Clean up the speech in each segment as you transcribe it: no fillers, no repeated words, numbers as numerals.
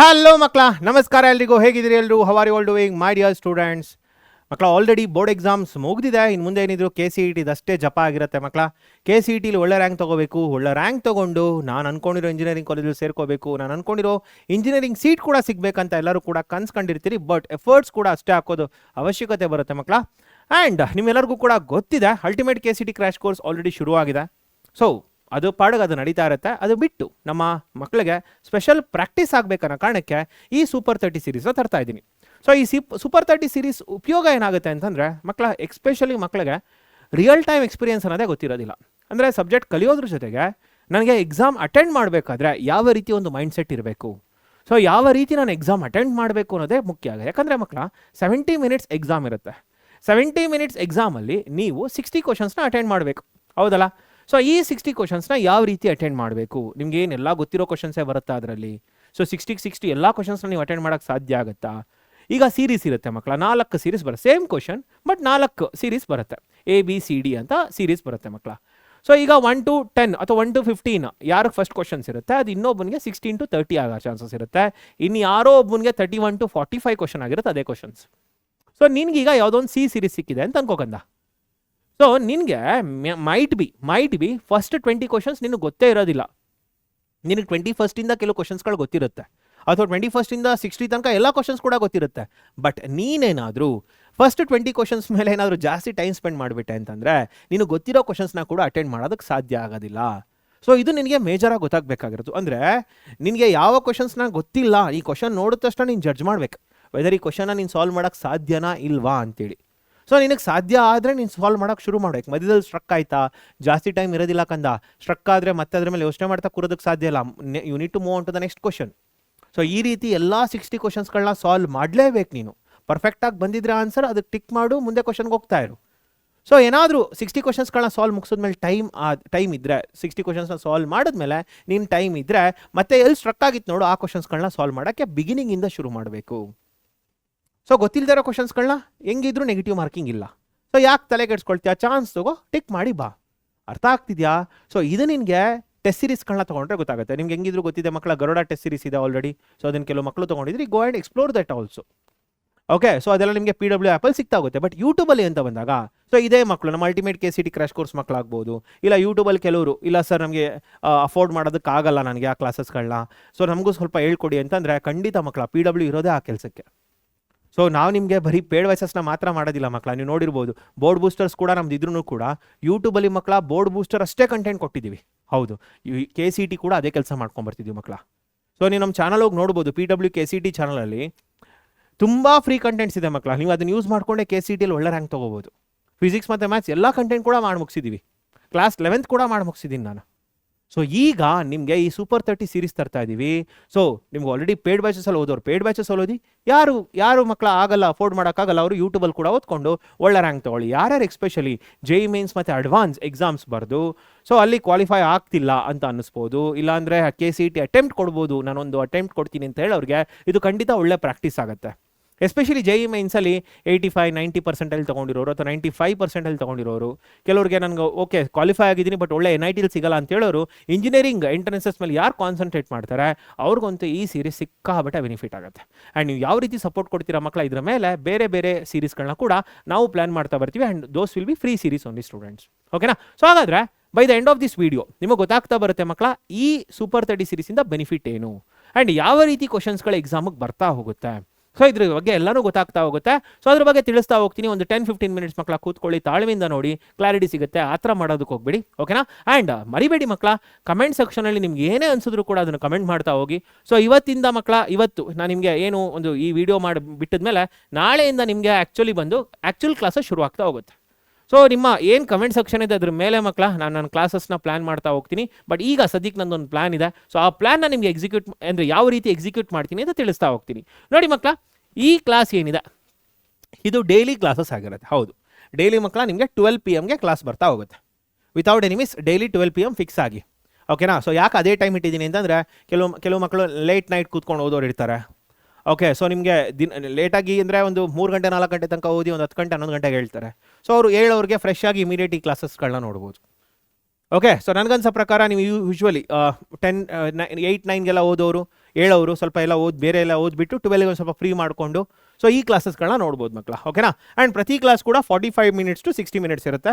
Hello ಮಕ್ಕಳ, ನಮಸ್ಕಾರ ಎಲ್ರಿಗೂ. ಹೇಗಿದ್ದೀರಿ ಎಲ್ಲರೂ? How are you all doing my dear students? ಮಕ್ಕಳ, ಆಲ್ರೆಡಿ ಬೋರ್ಡ್ ಎಕ್ಸಾಮ್ಸ್ ಮುಗಿದಿದೆ. ಇನ್ನು ಮುಂದೆ ಏನಿದ್ರು KCET ಅಷ್ಟೇ ಜಪ ಆಗಿರುತ್ತೆ ಮಕ್ಕಳ. KCETಲಿ ಒಳ್ಳೆ ರ್ಯಾಂಕ್ ತೊಗೋಬೇಕು. ಒಳ್ಳೆ ರ್ಯಾಂಕ್ ತೊಗೊಂಡು ನಾನು ಅನ್ಕೊಂಡಿರೋ ಇಂಜಿನಿಯರಿಂಗ್ ಕಾಲೇಜಲ್ಲಿ ಸೇರ್ಕೋಬೇಕು, ನಾನು ಅನ್ಕೊಂಡಿರೋ ಇಂಜಿನಿಯರಿಂಗ್ ಸೀಟ್ ಕೂಡ ಸಿಗಬೇಕಂತ ಎಲ್ಲರೂ ಕೂಡ ಕನ್ಸ್ಕೊಂಡಿರ್ತೀರಿ. ಬಟ್ ಎಫರ್ಟ್ಸ್ ಕೂಡ ಅಷ್ಟೇ ಹಾಕೋದು ಅವಶ್ಯಕತೆ ಬರುತ್ತೆ ಮಕ್ಕಳ. ಆ್ಯಂಡ್ ನಿಮ್ಮೆಲ್ಲರಿಗೂ ಕೂಡ ಗೊತ್ತಿದೆ, ultimate KCET crash course already ಶುರುವಾಗಿದೆ. ಸೊ ಅದು ಪಾಡಿಗೆ ಅದು ನಡೀತಾ ಇರುತ್ತೆ. ಅದು ಬಿಟ್ಟು ನಮ್ಮ ಮಕ್ಕಳಿಗೆ ಸ್ಪೆಷಲ್ ಪ್ರಾಕ್ಟೀಸ್ ಆಗಬೇಕನ್ನೋ ಕಾರಣಕ್ಕೆ ಈ ಸೂಪರ್ 30 ಸೀರೀಸ್ನ ತರ್ತಾ ಇದ್ದೀನಿ. ಸೊ ಈ ಸೂಪರ್ 30 ಸೀರೀಸ್ ಉಪಯೋಗ ಏನಾಗುತ್ತೆ ಅಂತಂದರೆ, ಎಸ್ಪೆಷಲಿ ಮಕ್ಕಳಿಗೆ ರಿಯಲ್ ಟೈಮ್ ಎಕ್ಸ್ಪೀರಿಯನ್ಸ್ ಅನ್ನೋದೇ ಗೊತ್ತಿರೋದಿಲ್ಲ. ಅಂದರೆ ಸಬ್ಜೆಕ್ಟ್ ಕಲಿಯೋದ್ರ ಜೊತೆಗೆ ನನಗೆ ಎಕ್ಸಾಮ್ ಅಟೆಂಡ್ ಮಾಡಬೇಕಾದ್ರೆ ಯಾವ ರೀತಿ ಒಂದು ಮೈಂಡ್ ಸೆಟ್ ಇರಬೇಕು, ಸೊ ಯಾವ ರೀತಿ ನಾನು ಎಕ್ಸಾಮ್ ಅಟೆಂಡ್ ಮಾಡಬೇಕು ಅನ್ನೋದೇ ಮುಖ್ಯ ಆಗಿದೆ. ಯಾಕಂದರೆ ಮಕ್ಕಳ 70 ಮಿನಿಟ್ಸ್ ಎಕ್ಸಾಮ್ ಇರುತ್ತೆ. 70 ಮಿನಿಟ್ಸ್ ಎಕ್ಸಾಮಲ್ಲಿ ನೀವು 60 ಕ್ವಶನ್ಸ್ನ ಅಟೆಂಡ್ ಮಾಡಬೇಕು, ಹೌದಲ್ಲ? ಸೊ ಈ 60 ಕ್ವಶನ್ಸ್ನ ಯಾವ ರೀತಿ ಅಟೆಂಡ್ ಮಾಡಬೇಕು? ನಿಮ್ಗೆ ಏನೆಲ್ಲ ಗೊತ್ತಿರೋ ಕ್ವಶನ್ಸೇ ಬರುತ್ತಾ ಅದರಲ್ಲಿ? ಸೊ 60 ಎಲ್ಲ ಕ್ವಶನ್ಸ್ನ ನೀವು ಅಟೆಂಡ್ ಮಾಡೋಕ್ಕೆ ಸಾಧ್ಯ ಆಗುತ್ತಾ? ಈಗ ಸೀರೀಸ್ ಇರುತ್ತೆ ಮಕ್ಕಳ, 4 ಸೀರೀಸ್ ಬರುತ್ತೆ. ಸೇಮ್ ಕ್ವಶನ್ ಬಟ್ 4 ಸೀರೀಸ್ ಬರುತ್ತೆ. ABCD ಅಂತ ಸೀರೀಸ್ ಬರುತ್ತೆ ಮಕ್ಕಳ. ಸೊ ಈಗ 1 to 10 ಅಥವಾ 1 to 15 ಯಾರಿಗೆ ಫಸ್ಟ್ ಕ್ವಶನ್ಸ್ ಇರುತ್ತೆ, ಅದು ಇನ್ನೊಬ್ಬನಿಗೆ 16 to 30 ಆಗೋ ಚಾನ್ಸಸ್ ಇರುತ್ತೆ. ಇನ್ನು ಯಾರೋ ಒಬ್ಬನಿಗೆ 31 to 45 ಕ್ವಶನ್ ಆಗಿರುತ್ತೆ ಅದೇ ಕ್ವಶನ್ಸ್. ಸೊ ನಿನ್ಗೀಗ ಯಾವುದೋ ಒಂದು C ಸೀರೀಸ್ ಸಿಕ್ಕಿದೆ ಅಂತ ಅನ್ಕೋಕಂದ. ಸೊ ನಿನಗೆ ಮೈಟ್ ಬಿ ಫಸ್ಟ್ 20 ಕ್ವಶನ್ಸ್ ನಿನಗೆ ಗೊತ್ತೇ ಇರೋದಿಲ್ಲ. ನಿನಗೆ 21 ಕೆಲವು ಕ್ವಶನ್ಸ್ಗಳು ಗೊತ್ತಿರುತ್ತೆ, ಅಥವಾ 21 60 ತನಕ ಎಲ್ಲ ಕ್ವಶನ್ಸ್ ಕೂಡ ಗೊತ್ತಿರುತ್ತೆ. ಬಟ್ ನೀನೇನಾದರೂ ಫಸ್ಟ್ 20 ಕ್ವಶನ್ಸ್ ಮೇಲೆ ಏನಾದರೂ ಜಾಸ್ತಿ ಟೈಮ್ ಸ್ಪೆಂಡ್ ಮಾಡಿಬಿಟ್ಟೆ ಅಂತಂದರೆ ನೀನು ಗೊತ್ತಿರೋ ಕ್ವಶನ್ಸ್ನ ಕೂಡ ಅಟೆಂಡ್ ಮಾಡೋದಕ್ಕೆ ಸಾಧ್ಯ ಆಗೋದಿಲ್ಲ. ಸೊ ಇದು ನಿನಗೆ ಮೇಜರಾಗಿ ಗೊತ್ತಾಗಬೇಕಾಗಿರೋದು. ಅಂದರೆ ನಿನಗೆ ಯಾವ ಕ್ವಶನ್ಸ್ನ ಗೊತ್ತಿಲ್ಲ, ಈ ಕ್ವಶನ್ ನೋಡಿದ ತಕ್ಷಣ ನೀನು ಜಡ್ಜ್ ಮಾಡಬೇಕು ವೆದರ್ ಈ ಕ್ವಶನ್ನ ನೀನು ಸಾಲ್ವ್ ಮಾಡೋಕ್ಕೆ ಸಾಧ್ಯನಾ ಇಲ್ವಾ ಅಂತೇಳಿ. ಸೊ ನಿನಗೆ ಸಾಧ್ಯ ಆದರೆ ನೀನು ಸಾಲ್ವ್ ಮಾಡೋಕ್ಕೆ ಶುರು ಮಾಡಬೇಕು. ಮಧ್ಯದಲ್ಲಿ ಸ್ಟ್ರಕ್ ಆಯಿತಾ, ಜಾಸ್ತಿ ಟೈಮ್ ಇರೋದಿಲ್ಲ ಕಂದ, ಸ್ಟ್ರಕ್ ಆದರೆ ಮತ್ತೆ ಅದ್ರ ಮೇಲೆ ಯೋಚನೆ ಮಾಡ್ತಾ ಕೂರೋದಕ್ಕೆ ಸಾಧ್ಯ ಇಲ್ಲ. You need to move on to the next question. So ಈ ರೀತಿ ಎಲ್ಲ 60 ಕ್ವಶನ್ಸ್ಗಳನ್ನ ಸಾಲ್ವ್ ಮಾಡಲೇಬೇಕು ನೀನು. ಪರ್ಫೆಕ್ಟಾಗಿ ಬಂದಿದ್ರೆ ಆನ್ಸರ್ ಅದಕ್ಕೆ ಟಿಕ್ ಮಾಡು, ಮುಂದೆ ಕ್ವಶನ್ಗೆ ಹೋಗ್ತಾ ಇರು. ಸೊ ಏನಾದರೂ 60 ಕ್ವಶನ್ಸ್ಗಳನ್ನ ಸಾಲ್ವ್ ಮುಗಿಸಿದ್ಮೇಲೆ ಟೈಮ್ ಇದ್ದರೆ, 60 ಕ್ವಶನ್ಸ್ನ ಸಾಲ್ವ್ ಮಾಡಿದ್ಮೇಲೆ ನೀನು ಟೈಮ್ ಇದ್ದರೆ ಮತ್ತೆ ಎಲ್ಲಿ ಸ್ಟ್ರಕ್ ಆಗಿತ್ತು ನೋಡು, ಆ ಕ್ವಶನ್ಸ್ಗಳನ್ನ ಸಾಲ್ವ್ ಮಾಡೋಕ್ಕೆ ಬಿಗಿನಿಂಗಿಂದ ಶುರು ಮಾಡಬೇಕು. ಸೊ ಗೊತ್ತಿಲ್ಲದೆ ಇರೋ ಕ್ವಶನ್ಸ್ಗಳನ್ನ ಹೆಂಗಿದ್ರು ನೆಗೆಟಿವ್ ಮಾರ್ಕಿಂಗ್ ಇಲ್ಲ. ಸೊ ಯಾಕೆ ತಲೆ ಕೆಡ್ಸ್ಕೊಳ್ತೀಯಾ? ಚಾನ್ಸ್ ತಗೋ, ಟಿಕ್ ಮಾಡಿ ಬಾ. ಅರ್ಥ ಆಗ್ತಿದ್ಯಾ? ಸೊ ಇದು ನಿನಗೆ ಟೆಸ್ಟ್ ಸೀರೀಸ್ಗಳನ್ನ ತೊಗೊಂಡ್ರೆ ಗೊತ್ತಾಗುತ್ತೆ. ನಿಮ್ಗೆ ಹೆಂಗಿದ್ರು ಗೊತ್ತಿದೆ ಮಕ್ಕಳ, ಗರುಡ ಟೆಸ್ಟ್ ಸೀರೀಸ್ ಇದೆ ಆಲ್ರೆಡಿ. ಸೊ ಅದನ್ನು ಕೆಲವು ಮಕ್ಕಳು ತೊಗೊಂಡಿದ್ರಿ, go and explore that also. Okay, so ಅದೆಲ್ಲ ನಿಮಗೆ PW ಆ್ಯಪಲ್ಲಿ ಸಿಗ್ತಾ ಹೋಗುತ್ತೆ. ಬಟ್ ಯೂಟ್ಯೂಬಲ್ಲಿ ಅಂತ ಬಂದಾಗ, ಸೊ ಇದೇ ಮಕ್ಕಳು ನಮ್ಮ ಅಲ್ಟಿಮೇಟ್ KCET ಕ್ರ್ಯಾಶ್ ಕೋರ್ಸ್ ಮಕ್ಕಳಾಗ್ಬೋದು, ಇಲ್ಲ ಯೂಟ್ಯೂಬಲ್ಲಿ ಕೆಲವರು ಇಲ್ಲ ಸರ್ ನಮಗೆ ಅಫೋರ್ಡ್ ಮಾಡೋದಕ್ಕಾಗಲ್ಲ ನನಗೆ ಆ ಕ್ಲಾಸಸ್ಗಳನ್ನ, ಸೊ ನಮಗೂ ಸ್ವಲ್ಪ ಹೇಳ್ಕೊಡಿ ಅಂತಂದರೆ ಖಂಡಿತ ಮಕ್ಕಳ PW ಇರೋದೇ ಆ ಕೆಲಸಕ್ಕೆ. ಸೊ ನಾವು ನಿಮಗೆ ಬರೀ ಪೇಡ್ ವಾಯ್ಸಸ್ನ ಮಾತ್ರ ಮಾಡೋದಿಲ್ಲ ಮಕ್ಕಳ. ನೀವು ನೋಡಿರ್ಬೋದು ಬೋರ್ಡ್ ಬೂಸ್ಟರ್ಸ್ ಕೂಡ ನಮ್ದು ಇದ್ರೂ ಕೂಡ ಯೂಟ್ಯೂಬಲ್ಲಿ ಮಕ್ಕಳ ಬೋರ್ಡ್ ಬೂಸ್ಟರ್ ಅಷ್ಟೇ ಕಂಟೆಂಟ್ ಕೊಟ್ಟಿದ್ದೀವಿ. ಹೌದು, KCET ಕೂಡ ಅದೇ ಕೆಲಸ ಮಾಡ್ಕೊಂಬರ್ತಿದ್ದೀವಿ ಮಕ್ಕಳ. ಸೊ ನೀವು ನಮ್ಮ ಚಾನಲ್ ಹೋಗಿ ನೋಡ್ಬೋದು, PW KCET ಚಾನಲಲ್ಲಿ ತುಂಬ ಫ್ರೀ ಕಂಟೆಂಟ್ಸ್ ಇದೆ ಮಕ್ಕಳ. ನೀವು ಅದನ್ನು ಯೂಸ್ ಮಾಡಿಕೊಂಡೆ KCETಯಲ್ಲಿ ಒಳ್ಳೆ ರ್ಯಾಂಕ್ ತೊಗೋಬೋದು. ಫಿಸಿಕ್ಸ್ ಮತ್ತು ಮ್ಯಾಥ್ಸ್ ಎಲ್ಲ ಕಂಟೆಂಟ್ ಕೂಡ ಮಾಡಿ ಮುಗಿಸಿದ್ದೀವಿ. ಕ್ಲಾಸ್ 11th ಕೂಡ ಮಾಡಿ ಮುಗಿಸಿದ್ದೀನಿ ನಾನು. ಸೊ ಈಗ ನಿಮಗೆ ಈ ಸೂಪರ್ 30 ಸೀರೀಸ್ ತರ್ತಾ ಇದ್ದೀವಿ. ಸೊ ನಿಮ್ಗೆ ಆಲ್ರೆಡಿ ಪೇಡ್ ಬ್ಯಾಚಸಲ್ಲಿ ಓದೋರು ಪೇಡ್ ಬ್ಯಾಚಸ್ ಓದಿ, ಯಾರು ಮಕ್ಕಳ ಆಗಲ್ಲ, ಅಫೋರ್ಡ್ ಮಾಡೋಕ್ಕಾಗಲ್ಲ, ಅವರು ಯೂಟ್ಯೂಬಲ್ಲಿ ಕೂಡ ಓದ್ಕೊಂಡು ಒಳ್ಳೆ ರ್ಯಾಂಕ್ ತೊಗೊಳ್ಳಿ. ಯಾರ್ಯಾರು ಎಸ್ಪೆಷಲಿ JEE ಮೇನ್ಸ್ ಮತ್ತು ಅಡ್ವಾನ್ಸ್ ಎಕ್ಸಾಮ್ಸ್ ಬರೆದು ಸೊ ಅಲ್ಲಿ ಕ್ವಾಲಿಫೈ ಆಗ್ತಿಲ್ಲ ಅಂತ ಅನ್ನಿಸ್ಬೋದು, ಇಲ್ಲಾಂದರೆ KCET ಅಟೆಂಪ್ಟ್ ಕೊಡ್ಬೋದು, ನಾನೊಂದು ಅಟೆಂಪ್ಟ್ ಕೊಡ್ತೀನಿ ಅಂತ ಹೇಳೋರಿಗೆ ಇದು ಖಂಡಿತ ಒಳ್ಳೆ ಪ್ರಾಕ್ಟೀಸ್ ಆಗುತ್ತೆ. ಎಸ್ಪೆಷಲಿ JEE ಮೇನ್ಸಲ್ಲಿ 85-90% ತೊಗೊಂಡಿರೋರು ಅಥವಾ 95% ತೊಗೊಂಡಿರೋರು, ಕೆಲವ್ರಿಗೆ ನನಗೆ ಓಕೆ ಕ್ವಾಲಿಫೈ ಆಗಿದ್ದೀನಿ ಬಟ್ ಒಳ್ಳೆ NITಲಿ ಸಿಗಲ್ಲ ಅಂತ ಹೇಳೋರು, ಇಂಜಿನಿಯರಿಂಗ್ ಎಂಟ್ರೆನ್ಸಸ್ ಮೇಲೆ ಯಾರು ಕಾನ್ಸಂಟ್ರೇಟ್ ಮಾಡ್ತಾರೆ ಅವ್ರಿಗಂತೂ ಈ ಸೀರೀಸ್ ಸಿಕ್ಕಾಬಟ್ಟೆ ಬೆನಿಫಿಟ್ ಆಗುತ್ತೆ. ಆ್ಯಂಡ್ ನೀವು ಯಾವ ರೀತಿ ಸಪೋರ್ಟ್ ಕೊಡ್ತೀರಾ ಮಕ್ಕಳ, ಇದರ ಮೇಲೆ ಬೇರೆ ಬೇರೆ ಸೀರೀಸ್ಗಳನ್ನ ಕೂಡ ನಾವು ಪ್ಲ್ಯಾನ್ ಮಾಡ್ತಾ ಬರ್ತೀವಿ. And those will be free series only students. ಓಕೆನಾ? ಸೊ ಹಾಗಾದರೆ by the end of this video ನಿಮಗೆ ಗೊತ್ತಾಗ್ತಾ ಬರುತ್ತೆ ಮಕ್ಕಳ, ಈ ಸೂಪರ್ 30 ಸೀರೀಸಿಂದ ಬೆನಿಫಿಟ್ ಏನು ಆ್ಯಂಡ್ ಯಾವ ರೀತಿ ಕ್ವಶನ್ಸ್ಗಳು ಎಕ್ಸಾಮಿಗೆ ಬರ್ತಾ ಹೋಗುತ್ತೆ. ಸೊ ಇದ್ರ ಬಗ್ಗೆ ಎಲ್ಲನೂ ಗೊತ್ತಾಗ್ತಾ ಹೋಗುತ್ತೆ. ಸೊ ಅದ್ರ ಬಗ್ಗೆ ತಿಳಿಸ್ತಾ ಹೋಗ್ತೀನಿ. ಒಂದು 10-15 ಮಿನಿಟ್ಸ್ ಮಕ್ಕಳ ಕೂತ್ಕೊಳ್ಳಿ, ತಾಳ್ಮೆಯಿಂದ ನೋಡಿ, ಕ್ಲಾರಿಟಿ ಸಿಗುತ್ತೆ. ಆ ಥರ ಮಾಡೋದಕ್ಕೆ ಹೋಗ್ಬೇಡಿ, ಓಕೆನಾ? ಆ್ಯಂಡ್ ಮರಿಬೇಡಿ ಮಕ್ಕಳ, ಕಮೆಂಟ್ ಸೆಕ್ಷನಲ್ಲಿ ನಿಮ್ಗೆ ಏನೇ ಅನ್ಸಿದ್ರು ಕೂಡ ಅದನ್ನು ಕಮೆಂಟ್ ಮಾಡ್ತಾ ಹೋಗಿ. ಸೊ ಇವತ್ತಿಂದ ಮಕ್ಕಳ, ಇವತ್ತು ನಾನು ನಿಮಗೆ ಏನು ಒಂದು ಈ ವಿಡಿಯೋ ಮಾಡಿ ಬಿಟ್ಟಿದ್ಮೇಲೆ ನಾಳೆಯಿಂದ ನಿಮಗೆ ಆ್ಯಕ್ಚುಲ್ ಕ್ಲಾಸಸ್ ಶುರು ಆಗ್ತಾ ಹೋಗುತ್ತೆ. ಸೊ ನಿಮ್ಮ ಏನು ಕಮೆಂಟ್ ಸೆಕ್ಷನ್ ಇದೆ ಅದ್ರ ಮೇಲೆ ಮಕ್ಕಳ ನಾನು ನನ್ನ ಕ್ಲಾಸಸ್ನ ಪ್ಲ್ಯಾನ್ ಮಾಡ್ತಾ ಹೋಗ್ತೀನಿ. ಬಟ್ ಈಗ ಸದ್ಯಕ್ಕೆ ನಂದೊಂದು ಪ್ಲ್ಯಾನ್ ಇದೆ. ಸೊ ಆ ಪ್ಲ್ಯಾನ್ನ ನಿಮಗೆ ಎಕ್ಸಿಕ್ಯೂಟ್ ಅಂದರೆ ಯಾವ ರೀತಿ ಎಕ್ಸಿಕ್ಯೂಟ್ ಮಾಡ್ತೀನಿ ಅಂತ ತಿಳಿಸ್ತಾ ಹೋಗ್ತೀನಿ. ನೋಡಿ ಮಕ್ಕಳ, ಈ ಕ್ಲಾಸ್ ಏನಿದೆ ಇದು ಡೈಲಿ ಕ್ಲಾಸಸ್ ಆಗಿರುತ್ತೆ. ಹೌದು, ಡೈಲಿ ಮಕ್ಕಳ ನಿಮಗೆ 12 PM ಕ್ಲಾಸ್ ಬರ್ತಾ ಹೋಗುತ್ತೆ. Without any miss daily 12 PM fix ಆಗಿ, ಓಕೆನಾ? ಸೊ ಯಾಕೆ ಅದೇ ಟೈಮ್ ಇಟ್ಟಿದ್ದೀನಿ ಅಂತಂದರೆ ಕೆಲವು ಮಕ್ಕಳು ಲೇಟ್ ನೈಟ್ ಕೂತ್ಕೊಂಡು ಓದೋರು ಇರ್ತಾರೆ. ಓಕೆ, ಸೊ ನಿಮಗೆ ಲೇಟಾಗಿ ಅಂದರೆ ಒಂದು 3 ಗಂಟೆ 4 ಗಂಟೆ ತನಕ ಓದಿ ಒಂದು 10 ಗಂಟೆ 11 ಗಂಟೆಗೆ ಹೇಳ್ತಾರೆ. ಸೊ ಅವರು ಹೇಳೋರಿಗೆ ಫ್ರೆಶ್ ಆಗಿ ಇಮಿಡಿಯೇಟ್ ಈ ಕ್ಲಾಸಸ್ಗಳನ್ನ ನೋಡ್ಬೋದು. ಓಕೆ, ಸೊ ನನಗನ್ಸೋ ಪ್ರಕಾರ ನೀವು ಯೂಶ್ವಲಿ 8-9ಗೆಲ್ಲ ಓದೋರು ಹೇಳೋರು ಸ್ವಲ್ಪ ಎಲ್ಲ ಬೇರೆ ಎಲ್ಲ ಓದ್ಬಿಟ್ಟು 12ಗೆ ಒಂದು ಸ್ವಲ್ಪ ಫ್ರೀ ಮಾಡಿಕೊಂಡು ಸೊ ಈ ಕ್ಲಾಸಸ್ಗಳನ್ನ ನೋಡ್ಬೋದು ಮಕ್ಕಳ, ಓಕೆನಾ. ಆ್ಯಂಡ್ ಪ್ರತಿ ಕ್ಲಾಸ್ ಕೂಡ 45 ಮಿನಿಟ್ಸ್ ಟು 60 ಮಿನಿಟ್ಸ್ ಇರುತ್ತೆ.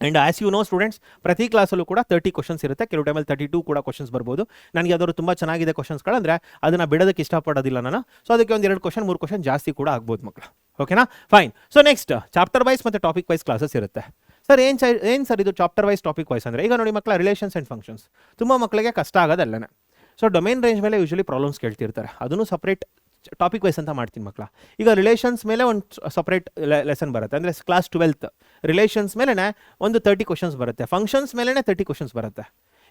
And as you know students, ಪ್ರತಿ ಕ್ಲಾಸಲ್ಲೂ ಕೂಡ 30 ಕ್ವಶನ್ಸ್ ಇರುತ್ತೆ, ಕೆಲವು ಟೈಮಲ್ಲಿ 32 ಕೂಡ ಕ್ವಶನ್ಸ್ ಬರ್ಬೋದು. ನನಗೆ ಯಾವ್ದಾದ್ರು ತುಂಬ ಚೆನ್ನಾಗಿದೆ ಕ್ವಶನ್ಸ್ಗಳಂದರೆ ಅದನ್ನು ಬಿಡೋದಕ್ಕೆ ಇಷ್ಟಪಡೋದಿಲ್ಲ ನಾನು. ಸೊ ಅದಕ್ಕೆ ಒಂದು 2 ಕ್ವಶನ್ 3 ಕ್ವಶನ್ ಜಾಸ್ತಿ ಕೂಡ ಆಗ್ಬೋದು ಮಕ್ಕಳು, ಓಕೆನಾ. Fine. So next chapter wise ಮತ್ತು ಟಾಪಿಕ್ ವೈಸ್ ಕ್ಲಾಸಸ್ ಇರುತ್ತೆ. ಸರ್ ಏನು ಸರ್ ಇದು ಚಾಪ್ಟರ್ ವೈಸ್ ಟಾಪಿಕ್ ವೈಸ್ ಅಂದರೆ, ಈಗ ನೋಡಿ ಮಕ್ಕಳ ರಿಲೇಷನ್ಸ್ ಆ್ಯಂಡ್ ಫಂಕ್ಷನ್ಸ್ ತುಂಬ ಮಕ್ಕಳಿಗೆ ಕಷ್ಟ ಆಗೋದಲ್ಲೇ. ಸೊ ಡೊಮೇನ್ ರೇಂಜ್ ಮೇಲೆ ಯೂಶಲಿ ಪ್ರಾಬ್ಲಮ್ಸ್ ಕೇಳ್ತಿರ್ತಾರೆ, ಅದನ್ನು ಸಪ್ರೇಟ್ ಟಾಪಿಕ್ ವೈಸ್ ಅಂತ ಮಾಡ್ತೀನಿ ಮಕ್ಕಳ. ಈಗ ರಿಲೇಷನ್ಸ್ ಮೇಲೆ ಒಂದು ಸಪ್ರೇಟ್ ಲೆಸನ್ ಬರುತ್ತೆ, ಅಂದರೆ ಕ್ಲಾಸ್ 12 ರಿಲೇಷನ್ಸ್ ಮೇಲೆ ಒಂದು 30 ಕ್ವಶನ್ಸ್ ಬರುತ್ತೆ, ಫಂಕ್ಷನ್ಸ್ ಮೇಲೆ 30 ಕ್ವಶನ್ಸ್ ಬರುತ್ತೆ.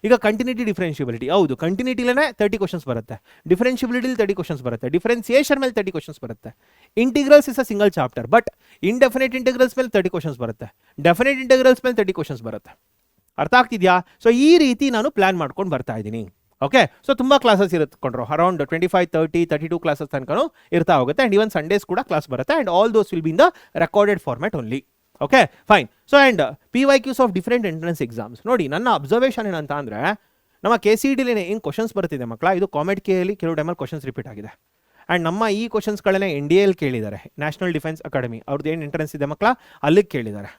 ಈಗ ಕಂಟಿನ್ಯೂಟಿ ಡಿಫರೆನ್ಷಿಯಬಿಲಿಟಿ, ಹೌದು ಕಂಟಿನ್ಯೂಟಿಲೇ 30 ಕ್ವಶನ್ಸ್ ಬರುತ್ತೆ, ಡಿಫರೆನ್ಷಿಯಬಿಲಿಟಿಲಿ 30 ಕ್ವಶನ್ಸ್ ಬರುತ್ತೆ, ಡಿಫರೆನ್ಸಿಯೇಷನ್ ಮೇಲೆ 30 ಕ್ವಶನ್ಸ್ ಬರುತ್ತೆ. Integrals is a single chapter, but indefinite integrals ಮೇಲೆ 30 ಕ್ವಶನ್ಸ್ ಬರುತ್ತೆ, ಡೆಫಿನೆಟ್ ಇಂಟಿಗ್ರಲ್ಸ್ ಮೇಲೆ 30 ಕ್ವಶನ್ಸ್ ಬರುತ್ತೆ. ಅರ್ಥ ಆಗ್ತಿದೆಯಾ? ಸೊ ಈ ರೀತಿ ನಾನು ಪ್ಲಾನ್ ಮಾಡ್ಕೊಂಡು ಬರ್ತಾ ಇದ್ದೀನಿ. ಓಕೆ, ಸೊ ತುಂಬ ಕ್ಲಾಸಸ್ ಇರುತ್ಕೊಂಡ್ರು, ಅರೌಂಡ್ 25, 30, 32 ಕ್ಲಾಸಸ್ ತನಕ ಇರ್ತಾ ಹೋಗುತ್ತೆ. ಆ್ಯಂಡ್ ಇವನ್ ಸಂಡೇಸ್ ಕೂಡ ಕ್ಲಾಸ್ ಬರುತ್ತೆ. And all those will be in the recorded format only. Okay fine. So and PYQs of different entrance exams. ನೋಡಿ ನನ್ನ ಅಬ್ಸರ್ವೇಷನ್ ಏನಂತ ಅಂದರೆ, ನಮ್ಮ KCET ಏನು ಕ್ವಶನ್ಸ್ ಬರ್ತಿದೆ ಮಕ್ಕಳ, ಇದು ಕಾಮೆಡ್ KL ಕೆಲವು ಟೈಮಲ್ಲಿ ಕ್ವಶನ್ಸ್ ರಿಪೀಟ್ ಆಗಿದೆ. ಆ್ಯಂಡ್ ನಮ್ಮ ಈ ಕ್ವಶನ್ಸ್ಗಳನ್ನೇ NDA ಕೇಳಿದ್ದಾರೆ, ನ್ಯಾಷನಲ್ ಡಿಫೆನ್ಸ್ ಅಕಾಡೆಮಿ ಅವ್ರದ್ದು ಏನು ಎಂಟ್ರೆನ್ಸ್ ಇದೆ ಮಕ್ಕಳ ಅಲ್ಲಿಗೆ ಕೇಳಿದ್ದಾರೆ.